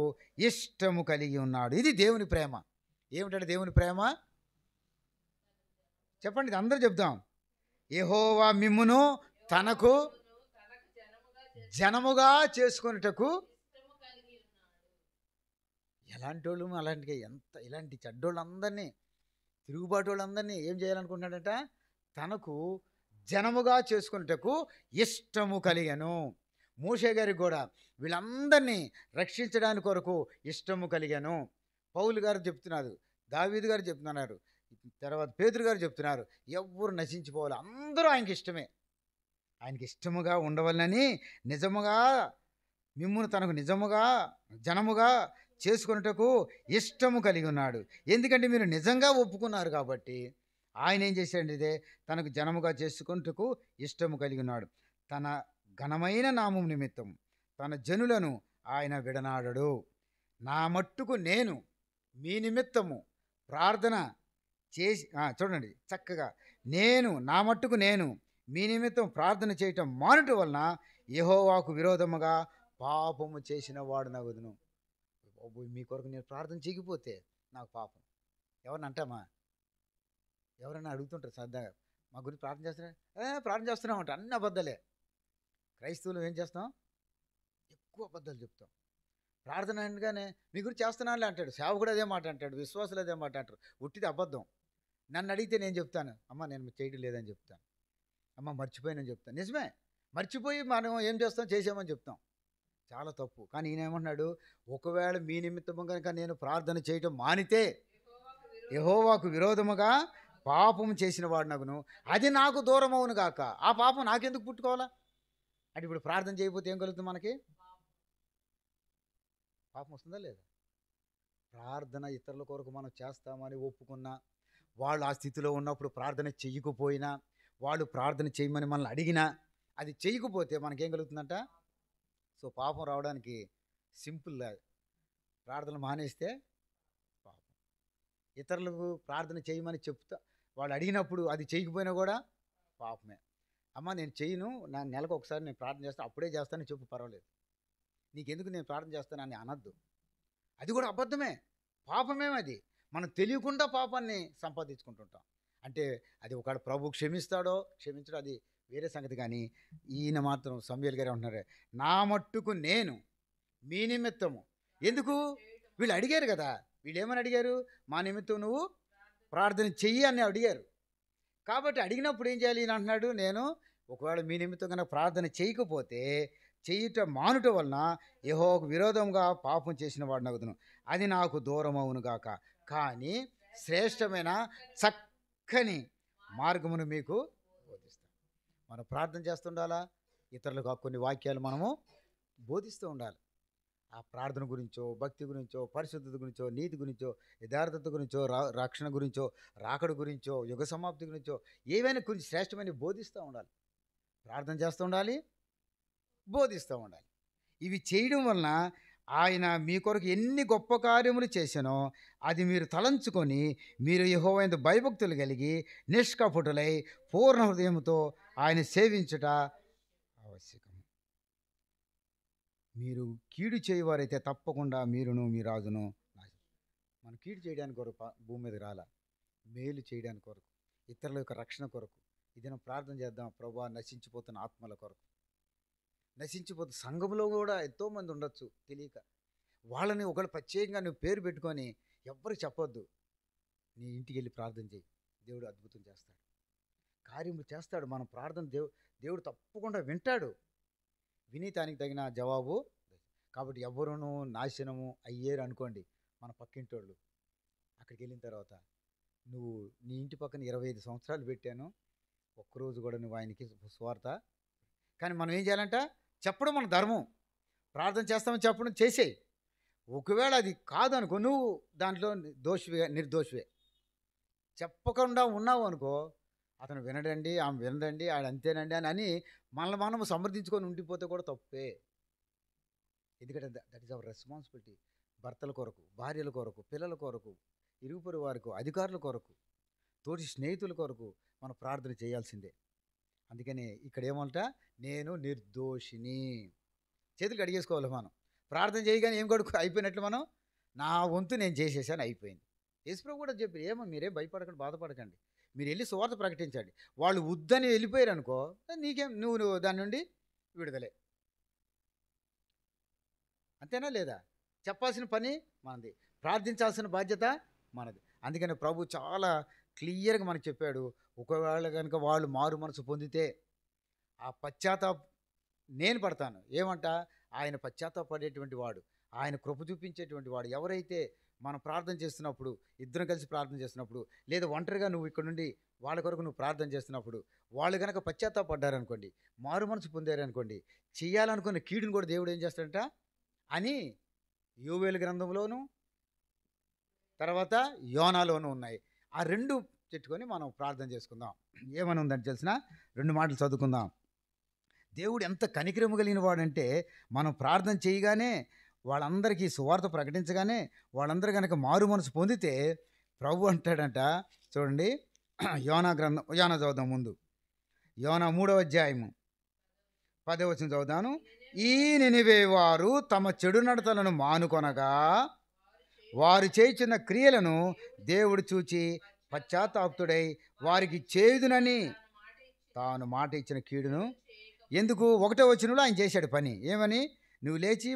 ఇష్టము కలిగి ఉన్నాడు. ఇది దేవుని ప్రేమ. ఏమిటంటే దేవుని ప్రేమ చెప్పండి, ఇది అందరూ చెప్దాం. యెహోవా మిమ్మును తనకు జనముగా చేసుకొనుటకు. ఎలాంటి వాళ్ళు అలాంటి ఇలాంటి చెడ్డోళ్ళందరినీ, తిరుగుబాటు వాళ్ళందరినీ ఏం చేయాలనుకుంటున్నాడట? తనకు జనముగా చేసుకున్నటకు ఇష్టము కలిగను. మోషే గారికి కూడా వీళ్ళందరినీ రక్షించడానికి కొరకు ఇష్టము కలిగాను. పౌలు గారు చెప్తున్నారు, దావీదు గారు చెప్తున్నారు, తర్వాత పేతురు గారు చెప్తున్నారు, ఎవ్వరు నశించిపోవాలి, అందరూ ఆయనకి ఇష్టమే. ఆయనకి ఇష్టముగా ఉండవలనని నిజముగా మిమ్మును తనకు నిజముగా జనముగా చేసుకున్నటకు ఇష్టము కలిగి ఉన్నాడు. ఎందుకంటే మీరు నిజంగా ఒప్పుకున్నారు కాబట్టి ఆయన ఏం చేశాడు? ఇదే తనకు జనముగా చేసుకున్నటకు ఇష్టము కలిగి ఉన్నాడు. తన ఘనమైన నామం నిమిత్తం తన జనులను ఆయన విడనాడడు. నా మట్టుకు నేను మీ నిమిత్తము ప్రార్థన చేసి చూడండి చక్కగా, నా మట్టుకు నేను మీ నిమిత్తం ప్రార్థన చేయటం మానుట వలన యెహోవాకు విరోధముగా పాపము చేసిన వాడు నగుదును. మీ కొరకు నేను ప్రార్థన చేయకపోతే నాకు పాపం. ఎవరిని అంటామా? ఎవరైనా అడుగుతుంటారు సరదాగా, మా గురించి ప్రార్థన చేస్తున్నా, ప్రార్థన చేస్తున్నాం అంట. అన్ని అబద్ధాలే. క్రైస్తవులు ఏం చేస్తాం? ఎక్కువ అబద్ధాలు చెప్తాం. ప్రార్థన అనగానే మీ గురించి చేస్తున్నానులే అంటాడు. సేవకుడు అదే మాట అంటాడు, విశ్వాసులు అదే మాట అంటారు. ఉట్టిది అబద్ధం. నన్ను అడిగితే నేను చెప్తాను, అమ్మ నేను చేయడం లేదని చెప్తాను, అమ్మ మర్చిపోయినని చెప్తాను. నిజమే, మర్చిపోయి మనం ఏం చేస్తాం, చేసామని చెప్తాం. చాలా తప్పు. కానీ ఈయన ఏమన్నాడు? ఒకవేళ మీ నిమిత్తము కనుక నేను ప్రార్థన చేయటం మానితే యెహోవాకు విరోధముగా పాపం చేసిన వాడు నగును, అది నాకు దూరం అవును గాక. ఆ పాపం నాకెందుకు పుట్టుకోవాలా? అంటే ఇప్పుడు ప్రార్థన చేయకపోతే ఏం కలుగుతుంది మనకి? పాపం వస్తుందా లేదా? ప్రార్థన ఇతరుల కొరకు మనం చేస్తామని ఒప్పుకున్నా, వాళ్ళు ఆ స్థితిలో ఉన్నప్పుడు ప్రార్థన చెయ్యకపోయినా, వాళ్ళు ప్రార్థన చేయమని మనల్ని అడిగినా, అది చేయకపోతే మనకేం కలుగుతుందంట? సో పాపం రావడానికి సింపుల్. ప్రార్థన మానేస్తే పాపం. ఇతరులకు ప్రార్థన చేయమని చెప్తా, వాళ్ళు అడిగినప్పుడు అది చేయకపోయినా కూడా పాపమే. అమ్మ నేను చేయను, నా నెలకు ఒకసారి నేను ప్రార్థన చేస్తాను, అప్పుడే చేస్తానని చెప్పు, పర్వాలేదు. నీకెందుకు నేను ప్రార్థన చేస్తానని అనద్దు. అది కూడా అబద్ధమే, పాపమే. అది మనం తెలియకుండా పాపాన్ని సంపాదించుకుంటుంటాం. అంటే అది ఒకడు ప్రభు క్షమిస్తాడో క్షమించడో అది వేరే సంగతి. కానీ ఈయన మాత్రం సమూయేలు గారు అంటున్నారు, నా మట్టుకు నేను మీ నిమిత్తము. ఎందుకు? వీళ్ళు అడిగారు కదా, వీళ్ళు ఏమని అడిగారు? మా నిమిత్తం నువ్వు ప్రార్థన చెయ్యి అని అడిగారు. కాబట్టి అడిగినప్పుడు ఏం చేయాలి? ఈయన అంటున్నాడు, నేను ఒకవేళ మీ నిమిత్తం కనుక ప్రార్థన చేయకపోతే చేయుట మానుట వలన యెహోవాకు విరోధంగా పాపం చేసిన వాడు నగుదును, అది నాకు దూరం అవును గాక. కానీ శ్రేష్టమైన చక్కని మార్గమును మీకు బోధిస్తాను. మనం ప్రార్థన చేస్తుండాలా, ఇతరులకు కొన్ని వాక్యాలు మనము బోధిస్తూ ఉండాలి. ఆ ప్రార్థన గురించో, భక్తి గురించో, పరిశుద్ధత గురించో, నీతి గురించో, యథార్థత గురించో, రక్షణ గురించో, రాకడ గురించో, యుగ సమాప్తి గురించో, ఏవైనా కొంచెం శ్రేష్టమైన బోధిస్తూ ఉండాలి. ప్రార్థన చేస్తూ ఉండాలి, బోధిస్తూ ఉండాలి. ఇవి చేయడం వలన ఆయన మీ కొరకు ఎన్ని గొప్ప కార్యములు చేశానో అది మీరు తలంచుకొని మీరు యెహోవా యందు భయభక్తులు కలిగి నిష్కపటులై పూర్ణ హృదయంతో ఆయన సేవించుట ఆవశ్యకం. మీరు కీడు చేయవారైతే తప్పకుండా మీరును మీ రాజును మనం కీడు చేయడానికి కొరకు భూమి మీద రాలా, మేలు చేయడానికి కొరకు, ఇతరుల యొక్క రక్షణ కొరకు. ఇది ప్రార్థన చేద్దాం. ప్రభువా, నశించిపోతున్న ఆత్మల కొరకు, నశించిపోతున్న సంఘంలో కూడా ఎంతోమంది ఉండొచ్చు తెలియక, వాళ్ళని ఒకళ్ళు ప్రత్యేకంగా నువ్వు పేరు పెట్టుకొని ఎవ్వరికి చెప్పొద్దు. నీ ఇంటికి వెళ్ళి ప్రార్థన చేయి, దేవుడు అద్భుతం చేస్తాడు, కార్యములు చేస్తాడు. మన ప్రార్థన దేవుడు తప్పకుండా వింటాడు, వినీతానికి తగిన జవాబు. కాబట్టి ఎవ్వరూ నాశనము అయ్యేరు అనుకోండి, మన పక్కింటోళ్ళు అక్కడికి వెళ్ళిన తర్వాత నువ్వు నీ ఇంటి పక్కన 25 సంవత్సరాలు పెట్టాను, ఒక్కరోజు కూడా నువ్వు ఆయనకి సువార్త. కానీ మనం ఏం చేయాలంట? చెప్పడం మన ధర్మం. ప్రార్థన చేస్తామని చెప్పడం చేసేయి. ఒకవేళ అది కాదనుకో, నువ్వు దాంట్లో దోషివే, నిర్దోషివే. చెప్పకుండా ఉన్నావు అనుకో, అతను వినడండి, ఆమె వినడండి, ఆయన అంతేనండి అని మనల్ని మనం సమర్థించుకొని ఉండిపోతే కూడా తప్పే. ఎందుకంటే దట్ ఈస్ అవర్ రెస్పాన్సిబిలిటీ. భర్తల కొరకు, భార్యల కొరకు, పిల్లల కొరకు, ఇరుగు పొరుగు వారికి, అధికారుల కొరకు, తోటి స్నేహితుల కొరకు మనం ప్రార్థన చేయాల్సిందే. అందుకని ఇక్కడ ఏమంట? నేను నిర్దోషిని. చేతులు కడిగేసుకోవాలి మనం. ప్రార్థన చేయగానే ఏం కొడుకు అయిపోయినట్లు మనం, నా వంతు నేను చేసేసాను, అయిపోయింది. యేసుప్రభు కూడా చెప్పి, ఏమో మీరేం భయపడకండి, బాధపడకండి, మీరు వెళ్ళి సువార్త ప్రకటించండి. వాళ్ళు వద్దని వెళ్ళిపోయారు అనుకో, నీకేం, నువ్వు దాని నుండి విడుదలే. అంతేనా లేదా? చెప్పాల్సిన పని మనది, ప్రార్థించాల్సిన బాధ్యత మనది. అందుకని ప్రభు చాలా క్లియర్గా మనకు చెప్పాడు, ఒకవేళ కనుక వాళ్ళు మారు మనసు పొందితే ఆ పశ్చాత్తాప నేను పడతాను. ఏమంట? ఆయన పశ్చాత్తాపడేటువంటి వాడు, ఆయన కృప చూపించేటువంటి వాడు. ఎవరైతే మనం ప్రార్థన చేస్తున్నప్పుడు, ఇద్దరం కలిసి ప్రార్థన చేస్తున్నప్పుడు, లేదా ఒంటరిగా నువ్వు ఇక్కడ నుండి వాళ్ళ కొరకు నువ్వు ప్రార్థన చేస్తున్నప్పుడు, వాళ్ళు కనుక పశ్చాత్తాపడ్డారనుకోండి, మారు మనసు పొందారనుకోండి, చేయాలనుకున్న కీడును కూడా దేవుడు ఏం చేస్తాడంట అని యోవేలు గ్రంథంలోను తర్వాత యోనాలోనూ ఉన్నాయి. ఆ రెండు పెట్టుకొని మనం ప్రార్థన చేసుకుందాం. ఏమని ఉందని తెలిసిన 2 మాటలు చదువుకుందాం. దేవుడు ఎంత కనికరము కలిగిన వాడంటే, మనం ప్రార్థన చేయగానే వాళ్ళందరికీ సువార్త ప్రకటించగానే వాళ్ళందరూ కనుక మారు మనసు పొందితే ప్రభు అంటాడంట. చూడండి, యోనా గ్రంథం, యోనా చదువుదాం ముందు. యోనా 3వ అధ్యాయము 10వ వచనం చదువుతాను. ఈ నినివే వారు తమ చెడు నడతలను మానుకొనగా వారు చేయుచున్న క్రియలను దేవుడు చూచి పశ్చాత్తాపుడై వారికి చేయుదునని తాను మాట ఇచ్చిన కీడును ఎందుకు 1వ వచనంలో ఆయన చేశాడు పని. ఏమని? నువ్వు లేచి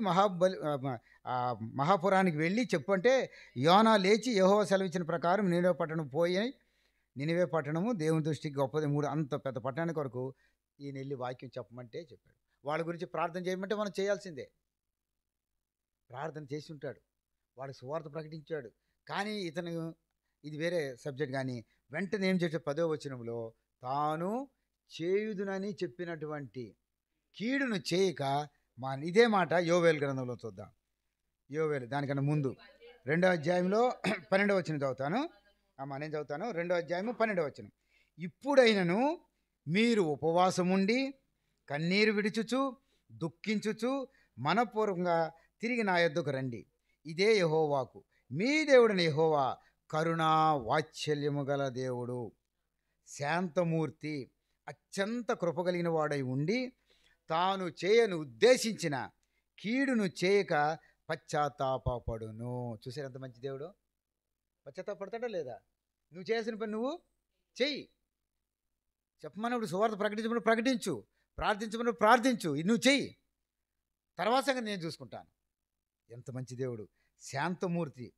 మహాపురానికి వెళ్ళి చెప్పంటే, యోనా లేచి యెహోవా సెలవిచ్చిన ప్రకారం నినివే పట్టణం పోయి, నినివే పట్టణము దేవుని దృష్టికి గొప్పది, 3 అంత పెద్ద పట్టణానికి కొరకు ఈయన వెళ్ళి వాక్యం చెప్పమంటే చెప్పాడు. వాళ్ళ గురించి ప్రార్థన చేయమంటే మనం చేయాల్సిందే. ప్రార్థన చేసి ఉంటాడు, వాడికి సువార్త ప్రకటించాడు. కానీ ఇతను, ఇది వేరే సబ్జెక్ట్. కానీ వెంటనే ఏం చేసే 10వ వచనంలో తాను చేయుదునని చెప్పినటువంటి కీడును చేయక ఇదే మాట యోవేలు గ్రంథంలో చూద్దాం. యోవేలు దానికన్నా ముందు 2వ అధ్యాయంలో 12వ వచనం చదువుతాను. నేను చదువుతాను. 2వ అధ్యాయము 12వ వచనం. ఇప్పుడైనను మీరు ఉపవాసముండి కన్నీరు విడుచుచు దుఃఖించుచు మనపూర్వకంగా తిరిగి నా యొద్దకు రండి. ఇదే యెహోవాకు, మీ దేవుడిని యెహోవా కరుణా వాత్సల్యము గల దేవుడు, శాంతమూర్తి, అత్యంత కృపగలిగిన వాడై ఉండి తాను చేయను ఉద్దేశించిన కీడును చేయక పశ్చాత్తాపడును. చూసారు ఎంత మంచి దేవుడు? పశ్చాత్తాపడతాడా లేదా? నువ్వు చేసిన పని నువ్వు చెయ్యి. చెప్పమన్నప్పుడు సువార్త ప్రకటించమని ప్రకటించు, ప్రార్థించమని ప్రార్థించు, ఇది నువ్వు చెయ్యి. తర్వాత సంగతి నేను చూసుకుంటాను. ఎంత మంచి దేవుడు! శాంతమూర్తి,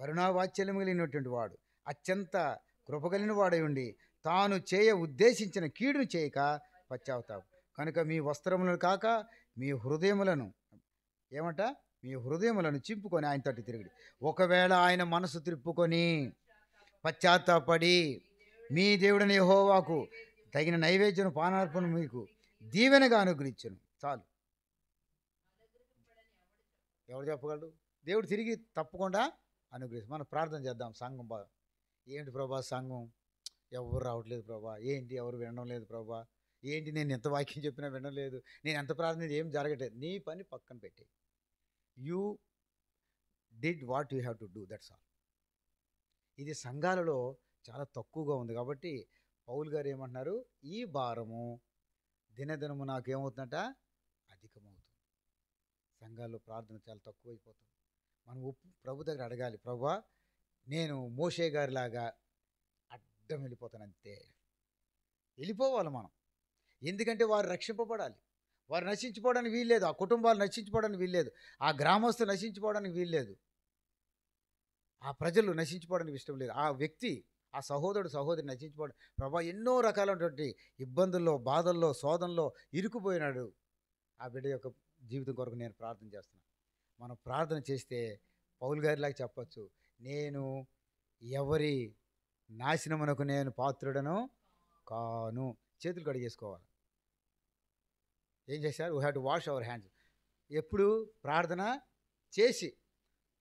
కరుణావాత్సల్యం కలిగినటువంటి వాడు, అత్యంత కృపగలిగిన వాడై ఉండి తాను చేయ ఉద్దేశించిన కీడును చేయక పశ్చాత్తాపం. కనుక మీ వస్త్రములను కాక మీ హృదయములను, ఏమంట, మీ హృదయములను చింపుకొని ఆయన తట్టు తిరిగి, ఒకవేళ ఆయన మనసు త్రిప్పుకొని పశ్చాత్తాపడి మీ దేవుడని యెహోవాకు తగిన నైవేద్యం పానార్పణ మీకు దీవెనగా అనుగ్రహించును. చాలు. ఎవరు చెప్పగలడు? దేవుడు తిరిగి తప్పకుండా అనుగ్రహిస్తాడు. మనం ప్రార్థన చేద్దాం. సంఘం బాగా, ఏంటి ప్రభా సంఘం ఎవరు రావట్లేదు ప్రభా, ఏంటి ఎవరు వినడం లేదు ప్రభా, ఏంటి నేను ఎంత వాక్యం చెప్పినా వినడం లేదు, నేను ఎంత ప్రార్థన ఏం జరగట్లేదు. నీ పని పక్కన పెట్టి, you did what you have to do, that's all. ఇది సంఘాలలో చాలా తక్కువగా ఉంది. కాబట్టి పౌలు గారు ఏమంటున్నారు? ఈ భారము దినదినము నాకేమవుతుందట? అధికమవుతుంది. సంఘాల్లో ప్రార్థన చాలా తక్కువైపోతుంది. మనం ప్రభు దగ్గర అడగాలి, ప్రభువా నేను మోషే గారిలాగా అడ్డం వెళ్ళిపోతాను, అంతే. వెళ్ళిపోవాలి మనం. ఎందుకంటే వారు రక్షింపబడాలి. వారు నశించిపోవడానికి వీల్లేదు. ఆ కుటుంబాలు నశించిపోవడానికి వీల్లేదు. ఆ గ్రామస్తులు నశించిపోవడానికి వీల్లేదు. ఆ ప్రజలు నశించిపోవడానికి ఇష్టం లేదు. ఆ వ్యక్తి, ఆ సహోదరుడు సహోదరి నశించిపోవడం. ప్రభా ఎన్నో రకాలైనటువంటి ఇబ్బందుల్లో, బాధల్లో, శోధనలో ఇరుకుపోయినాడు. ఆ బిడ్డ యొక్క జీవితం కొరకు నేను ప్రార్థన చేస్తున్నాను. మనం ప్రార్థన చేస్తే పౌలు గారిలాగా చెప్పచ్చు, నేను ఎవరి నాశనమునకు నేను పాత్రుడను కాను. చేతులు కడిగేసుకోవాలి. ఏం చేశారు? We have to wash our hands. ఎప్పుడు? ప్రార్థన చేసి.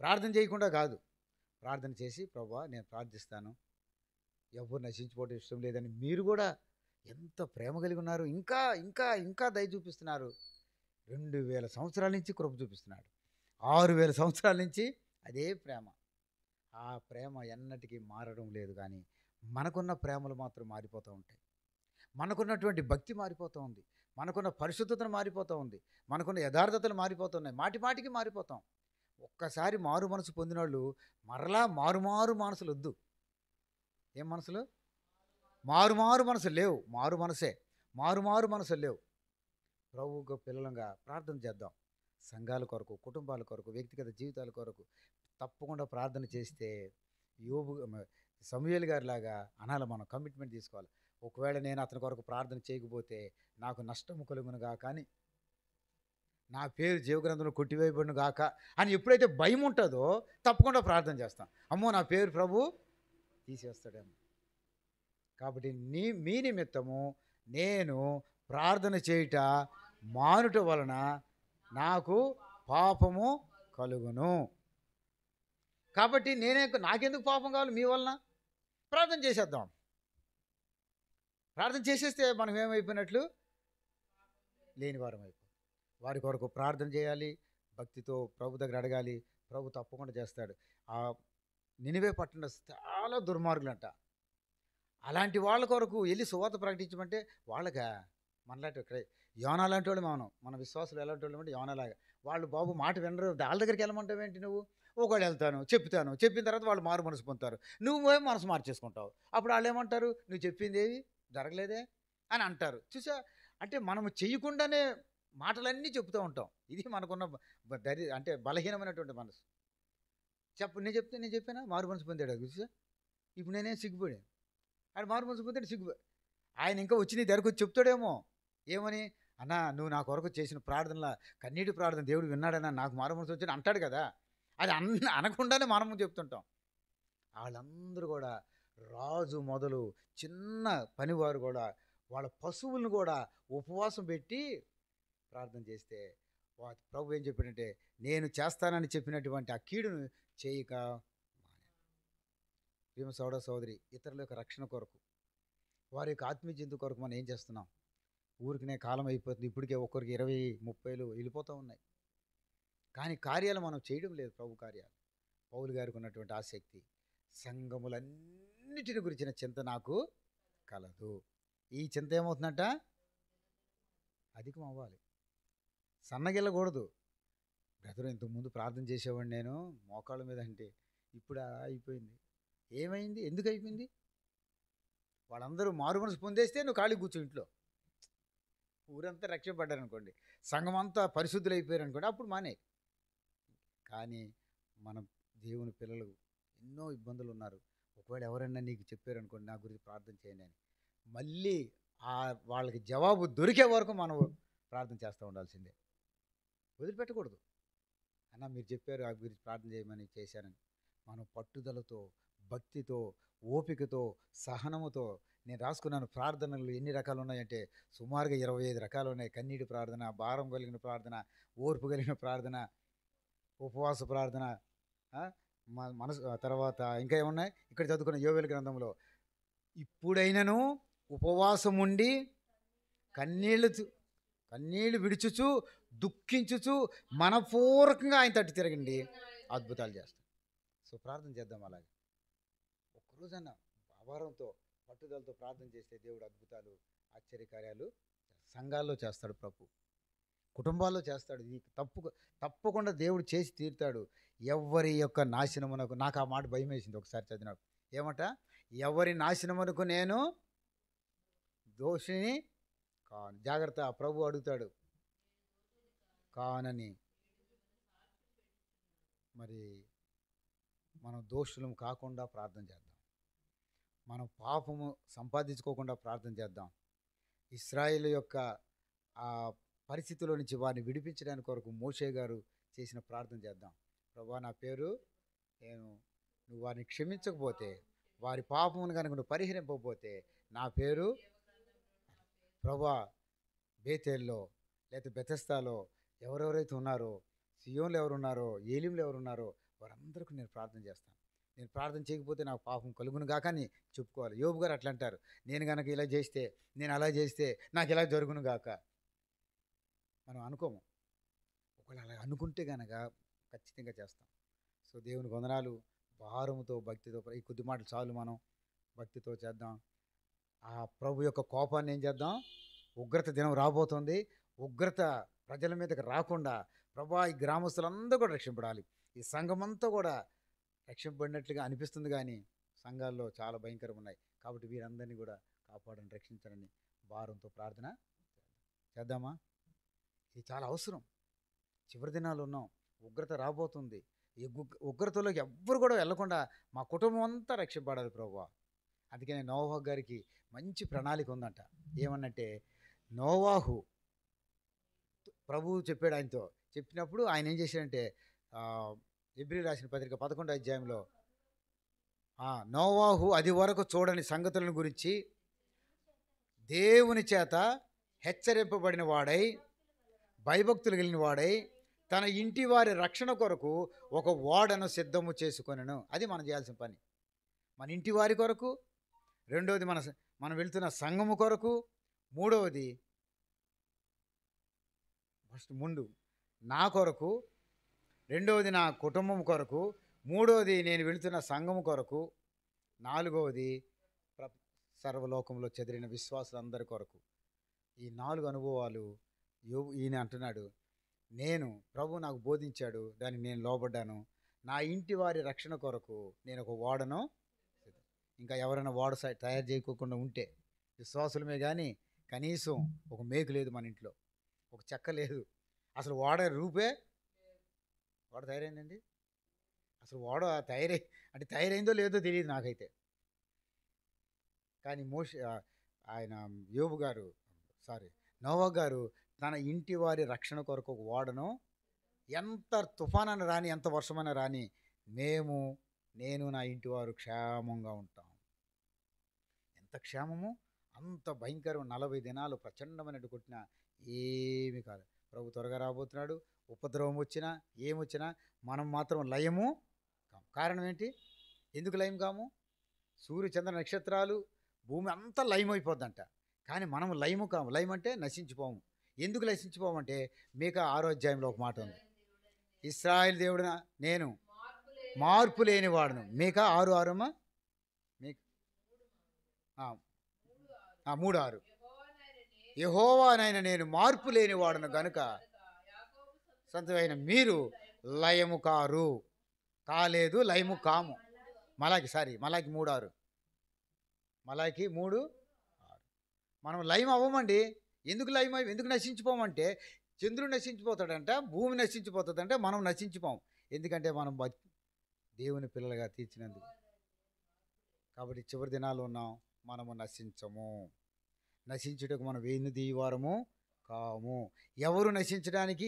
ప్రార్థన చేయకుండా కాదు, ప్రార్థన చేసి ప్రభువా నేను ప్రార్థిస్తాను, ఎవరు నశించుకోవడం ఇష్టం లేదని. మీరు కూడా ఎంత ప్రేమ కలిగి ఉన్నారు. ఇంకా ఇంకా ఇంకా దయ చూపిస్తున్నారు. 2000 సంవత్సరాల నుంచి కృప చూపిస్తున్నాడు. 6000 సంవత్సరాల నుంచి అదే ప్రేమ. ఆ ప్రేమ ఎన్నటికీ మారడం లేదు. కానీ మనకున్న ప్రేమలు మాత్రం మారిపోతూ ఉంటాయి. మనకున్నటువంటి భక్తి మారిపోతూ ఉంది. మనకున్న పరిశుద్ధతను మారిపోతూ ఉంది. మనకున్న యథార్థతలు మారిపోతున్నాయి. మాటి మాటికి మారిపోతాం. ఒక్కసారి మారు మనసు పొందిన వాళ్ళు మరలా మారుమారు మనసులు వద్దు. ఏం మనసులు? మారుమారు మనసులు లేవు. మారు మనసే. మారుమారు మనసులు లేవు. ప్రభువుకు పిల్లలంగా ప్రార్థన చేద్దాం. సంఘాల కొరకు, కుటుంబాల కొరకు, వ్యక్తిగత జీవితాల కొరకు తప్పకుండా ప్రార్థన చేస్తే యోబు సమూయేలు గారి లాగా అనాలి. మనం కమిట్మెంట్ తీసుకోవాలి. ఒకవేళ నేను అతని కొరకు ప్రార్థన చేయకపోతే నాకు నష్టము కలుగును గాక అని, నా పేరు జీవగ్రంథంలో కొట్టివేయబడును గాక అని ఎప్పుడైతే భయం ఉంటుందో తప్పకుండా ప్రార్థన చేస్తాం. అమ్మో నా పేరు ప్రభు తీసేస్తాడేమో. కాబట్టి మీ నిమిత్తము నేను ప్రార్థన చేయుట మానుట వలన నాకు పాపము కలుగును. కాబట్టి నాకెందుకు పాపం కావాలి? మీ వలన ప్రార్థన చేసేద్దాం. ప్రార్థన చేసేస్తే మనం ఏమైపోయినట్లు? లేనివారం అయిపోయి. వారి కొరకు ప్రార్థన చేయాలి, భక్తితో ప్రభు దగ్గర అడగాలి. ప్రభు తప్పకుండా చేస్తాడు. ఆ నినివే పట్టణ చాలా దుర్మార్గులంట. అలాంటి వాళ్ళ కొరకు వెళ్ళి సువార్త ప్రకటించమంటే వాళ్ళగా మనలాంటి ఇక్కడే యోనా లాంటి వాళ్ళు. మన విశ్వాసులు ఎలాంటి వాళ్ళు అంటే యోనాలాగా. వాళ్ళు బాబు మాట వినరు. వాళ్ళ దగ్గరికి వెళ్ళమంటావేంటి నువ్వు? ఒకళ్ళు వెళ్తాను, చెప్తాను, చెప్పిన తర్వాత వాళ్ళు మారు మనసు పొందుతారు. నువ్వేం మనసు మార్చేసుకుంటావు. అప్పుడు వాళ్ళు ఏమంటారు? నువ్వు చెప్పింది ఏవి జరగలేదే అని అంటారు. చూసా, అంటే మనము చేయకుండానే మాటలన్నీ చెప్తూ ఉంటాం. ఇది మనకున్న అంటే బలహీనమైనటువంటి మనసు. నేను చెప్పానా మారు మనసు పొందాడు. చూసా, ఇప్పుడు నేనేం సిగ్గుపడాను. ఆయన మారు మనసు పొందాడు, సిగ్గుపడి ఆయన ఇంకా వచ్చి నీ దగ్గరకు వచ్చి చెప్తాడేమో. ఏమని? అన్నా నువ్వు నా కొరకు చేసిన ప్రార్థనలా కన్నీటి ప్రార్థన దేవుడు విన్నాడన్నా, నాకు మారు మనసు వచ్చి అంటాడు కదా. అది అనకుండానే మనము చెప్తుంటాం. వాళ్ళందరూ కూడా రాజు మొదలు చిన్న పనివారు కూడా వాళ్ళ పశువులను కూడా ఉపవాసం పెట్టి ప్రార్థన చేస్తే ప్రభు ఏం చెప్పాడంటే, నేను చేస్తానని చెప్పినటువంటి ఆ కీడును చేయక ప్రేమ సోదరి ఇతరుల యొక్క రక్షణ కొరకు, వారి యొక్క ఆత్మీయ జంతు కొరకు మనం ఏం చేస్తున్నాం? ఊరికినే కాలం అయిపోతుంది. ఇప్పటికే ఒక్కరికి 20-30 వెళ్ళిపోతూ ఉన్నాయి. కానీ కార్యాలు మనం చేయడం లేదు. ప్రభు కార్యాలు. పౌలు గారికి ఉన్నటువంటి ఆసక్తి, సంఘములన్నిటిని గురించిన చింత నాకు కలదు. ఈ చింత ఏమవుతుందంట? అధికం అవ్వాలి. సన్నగిల్లకూడదు. బ్రదరు ఇంతకుముందు ప్రార్థన చేసేవాడిని నేను మోకాళ్ళ మీద అంటే, ఇప్పుడు అయిపోయింది. ఏమైంది? ఎందుకు అయిపోయింది? వాళ్ళందరూ మారు మనసు పొందేస్తే నువ్వు ఖాళీ కూర్చో ఇంట్లో. ఊరంతా రక్షపడ్డారు అనుకోండి, సంఘం అంతా పరిశుద్ధులు అయిపోయారు అనుకోండి, అప్పుడు మానే. కానీ మనం దేవుని పిల్లలు ఎన్నో ఇబ్బందులు ఉన్నారు. ఒకవేళ ఎవరైనా నీకు చెప్పారనుకోండి, నా గురించి ప్రార్థన చేయండి అని, మళ్ళీ వాళ్ళకి జవాబు దొరికే వరకు మనం ప్రార్థన చేస్తూ ఉండాల్సిందే. వదిలిపెట్టకూడదు. అన్న మీరు చెప్పారు ఆ గురించి ప్రార్థన చేయమని, చేశానని మనం పట్టుదలతో, భక్తితో, ఓపికతో, సహనముతో. నేను రాసుకున్నాను ప్రార్థనలు ఎన్ని రకాలు ఉన్నాయంటే సుమారుగా 25 రకాలు ఉన్నాయి. కన్నీటి ప్రార్థన, భారం కలిగిన ప్రార్థన, ఓర్పు కలిగిన ప్రార్థన, ఉపవాస ప్రార్థన, మనసు. తర్వాత ఇంకా ఏమున్నాయి? ఇక్కడ చదువుకున్న యోవేలు గ్రంథంలో, ఇప్పుడైనను ఉపవాసం ఉండి కన్నీళ్లు విడుచుచు దుఃఖించుచు మనపూర్వకంగా ఆయన తట్టు తిరగండి, అద్భుతాలు చేస్తాడు. సో ప్రార్థన చేద్దాం. అలాగే ఒక్కరోజన్నా భారంతో, పట్టుదలతో ప్రార్థన చేస్తే దేవుడు అద్భుతాలు, ఆశ్చర్యకార్యాలు సంఘాల్లో చేస్తాడు. ప్రభు కుటుంబాల్లో చేస్తాడు. ఇది తప్పకుండా దేవుడు చేసి తీరుతాడు. ఎవరి యొక్క నాశనమునకు, నాకు ఆ మాట భయం వేసింది ఒకసారి చదివినప్పుడు. ఏమట? ఎవరి నాశనమునకు నేను దోషిని కాను. జాగ్రత్త, ప్రభు అడుగుతాడు కానని. మరి మనం దోషులం కాకుండా ప్రార్థన చేద్దాం. మనం పాపము సంపాదించుకోకుండా ప్రార్థన చేద్దాం. ఇశ్రాయేలు యొక్క ఆ పరిస్థితిలో నుంచి వారిని విడిపించడానికి కొరకు మోషే గారు చేసిన ప్రార్థన చేద్దాం. ప్రభువా నా పేరు నేను నువ్వు వారిని క్షమించకపోతే, వారి పాపమును కనుక నువ్వు పరిహరింపకపోతే నా పేరు ప్రభువా బేతేల్లో లేకపోతే బెతెస్దాలో ఎవరెవరైతే ఉన్నారో, సియోన్లో ఎవరున్నారో, ఏలీంలో ఎవరున్నారో వారందరికీ నేను ప్రార్థన చేస్తాను. నేను ప్రార్థన చేయకపోతే నాకు పాపం కలుగును గాక అని చెప్పుకోవాలి. యోబు గారు అట్లా అంటారు, నేను గనక ఇలా చేస్తే, నేను అలా చేస్తే నాకు ఇలా జరుగును గాక. మనం అనుకోము. ఒకవేళ అలా అనుకుంటే గనక ఖచ్చితంగా చేస్తాం. సో దేవుని వందనాలు. భారముతో భక్తితో ఈ కొద్ది మాటలు చాలు, మనం భక్తితో చేద్దాం. ఆ ప్రభు యొక్క కోపాన్ని ఏం చేద్దాం? ఉగ్రత దినం రాబోతుంది. ఉగ్రత ప్రజల మీదకి రాకుండా ప్రభా ఈ గ్రామస్తులందరూ కూడా రక్షింపడాలి. ఈ సంఘమంతా కూడా రక్షింపబడినట్లుగా అనిపిస్తుంది, కానీ సంఘాల్లో చాలా భయంకరం ఉన్నాయి. కాబట్టి వీరందరినీ కూడా కాపాడని, రక్షించడని భారంతో ప్రార్థన చేద్దామా? ఇది చాలా అవసరం. చివరి దినాలు ఉన్నాం, ఉగ్రత రాబోతుంది. ఈ ఉగ్రతలోకి ఎవ్వరు కూడా వెళ్లకుండా మా కుటుంబం అంతా రక్షింపడాలి ప్రభువా. అందుకనే నోవాహు గారికి మంచి ప్రణాళిక ఉందంట. ఏమన్నంటే, నోవాహు ప్రభువు చెప్పాడు ఆయనతో. చెప్పినప్పుడు ఆయన ఏం చేశాడంటే, హెబ్రీ రాసిన పత్రిక 11వ అధ్యాయంలో నోవాహు అది వరకు చూడని సంగతులను గురించి దేవుని చేత హెచ్చరింపబడిన వాడై, భయభక్తులు కలిగిన వాడై, తన ఇంటి వారి రక్షణ కొరకు ఒక ఓడను సిద్ధము చేసుకొనెను. అది మనం చేయాల్సిన పని. మన ఇంటి వారి కొరకు, రెండవది మనం వెళ్తున్న సంఘము కొరకు, మూడవది ముందు నా కొరకు, రెండవది నా కుటుంబం కొరకు, మూడవది నేను వెళుతున్న సంఘము కొరకు, నాలుగవది సర్వలోకంలో చెదిరిన విశ్వాసులందరి కొరకు. ఈ 4 అనుభవాలు ఈయన అంటున్నాడు. నేను ప్రభు నాకు బోధించాడు, దానికి నేను లోబడ్డాను. నా ఇంటి వారి రక్షణ కొరకు నేను ఒక ఓడను, ఇంకా ఎవరైనా ఓడ తయారు చేయకోకుండా ఉంటే, విశ్వాసులమే కానీ కనీసం ఒక మేకు లేదు మన ఇంట్లో, ఒక చెక్క లేదు, అసలు ఓడ రూపే ఓడ తయారైందండి. అసలు ఓడ తయారైందో లేదో తెలియదు నాకైతే. కానీ ఆయన నోవాహు గారు తన ఇంటి వారి రక్షణ కొరకు ఒక ఓడను, ఎంత తుఫానని రాని, ఎంత వర్షమైనా రాని, నేను నా ఇంటి వారు క్షేమంగా ఉంటాం. ఎంత క్షేమము, అంత భయంకరం. 40 దినాలు ప్రచండమైన కొట్టినా ఏమీ కాదు. ప్రభు త్వరగా రాబోతున్నాడు. ఉపద్రవం వచ్చినా ఏమొచ్చినా మనం మాత్రం లయము కాము. కారణం ఏంటి? ఎందుకు లయం కాము? సూర్య చంద్ర నక్షత్రాలు భూమి అంతా లయమైపోద్దంట, కానీ మనం లయము కాము. లయం అంటే నశించిపోము. ఎందుకు నశించిపోమంటే, మీకా 6వ అధ్యాయంలో ఒక మాట ఉంది. ఇశ్రాయేలు దేవుడున నేను మార్పు లేని వాడును. మీకా 6:6 3:6. యెహోవానైన నేను మార్పు లేని వాడును గనుక సంతమైన మీరు లయము కాలేదు, లయము కాము. మలాకి 3:6. మలాకి 3:6. మనం లయం అవ్వమండి. ఎందుకు ఎందుకు నశించిపోమంటే, చంద్రుడు నశించిపోతాడంట, భూమి నశించిపోతుందంటే మనం నశించిపోము. ఎందుకంటే మనం దేవుని పిల్లలుగా తీర్చినందుకు. కాబట్టి చివరి దినాలు ఉన్నాం, మనము నశించము. నశించుటకు మనం వెనుదీయవారము కాము. ఎవరు నశించడానికి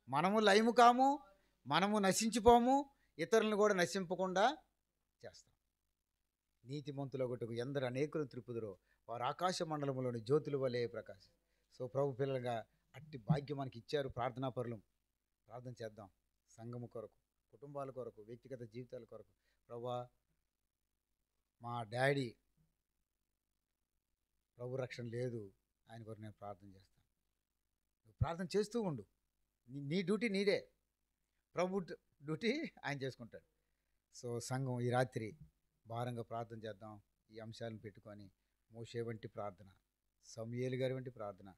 మనము లయము కాము, మనము నశించిపోము, ఇతరులను కూడా నశింపకుండా చేస్తాం. నీతిమంతుల గొట్టుకు ఎందరు అనేకులు త్రిపుదురో వారు ఆకాశ మండలంలోని జ్యోతుల వలె ప్రకాశం. సో ప్రభు పిల్లలుగా అట్టి భాగ్యం మనకి ఇచ్చారు. ప్రార్థనాపరులు ప్రార్థన చేద్దాం. సంఘము కొరకు, కుటుంబాల కొరకు, వ్యక్తిగత జీవితాల కొరకు. ప్రభువా, మా డాడీ ప్రభు రక్షణ లేదు, ఆయన కొరకు నేను ప్రార్థన చేస్తాను. నువ్వు ప్రార్థన చేస్తూ ఉండు. నీ డ్యూటీ నీదే, ప్రభు డ్యూటీ ఆయన చేసుకుంటాడు. సో సంఘం ఈ రాత్రి భారంగా ప్రార్థన చేద్దాం. ఈ అంశాలను పెట్టుకొని మోషే వంటి ప్రార్థన, సమూయేలు గారి వంటి ప్రార్థన,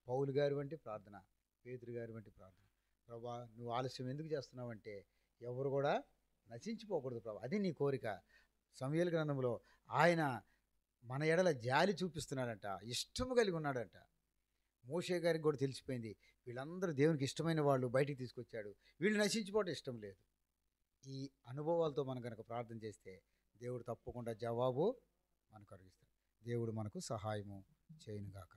పౌలు గారి వంటి ప్రార్థన, పేతురు గారి వంటి ప్రార్థన. ప్రభా, నువ్వు ఆలస్యం ఎందుకు చేస్తున్నావంటే ఎవరు కూడా నశించిపోకూడదు ప్రభా, అది నీ కోరిక. సమూయేలు గ్రంథంలో ఆయన మన ఎడల జాలి చూపిస్తున్నాడంట, ఇష్టము కలిగి ఉన్నాడంట. మోషే గారికి కూడా తెలిసిపోయింది, వీళ్ళందరూ దేవునికి ఇష్టమైన వాళ్ళు బయటికి తీసుకొచ్చాడు, వీళ్ళు నశించిపోవడం ఇష్టం లేదు. ఈ అనుభవాలతో మనం కనుక ప్రార్థన చేస్తే దేవుడు తప్పకుండా జవాబు మనకు కలిగిస్తాడు. దేవుడు మనకు సహాయము చేయనుగాక.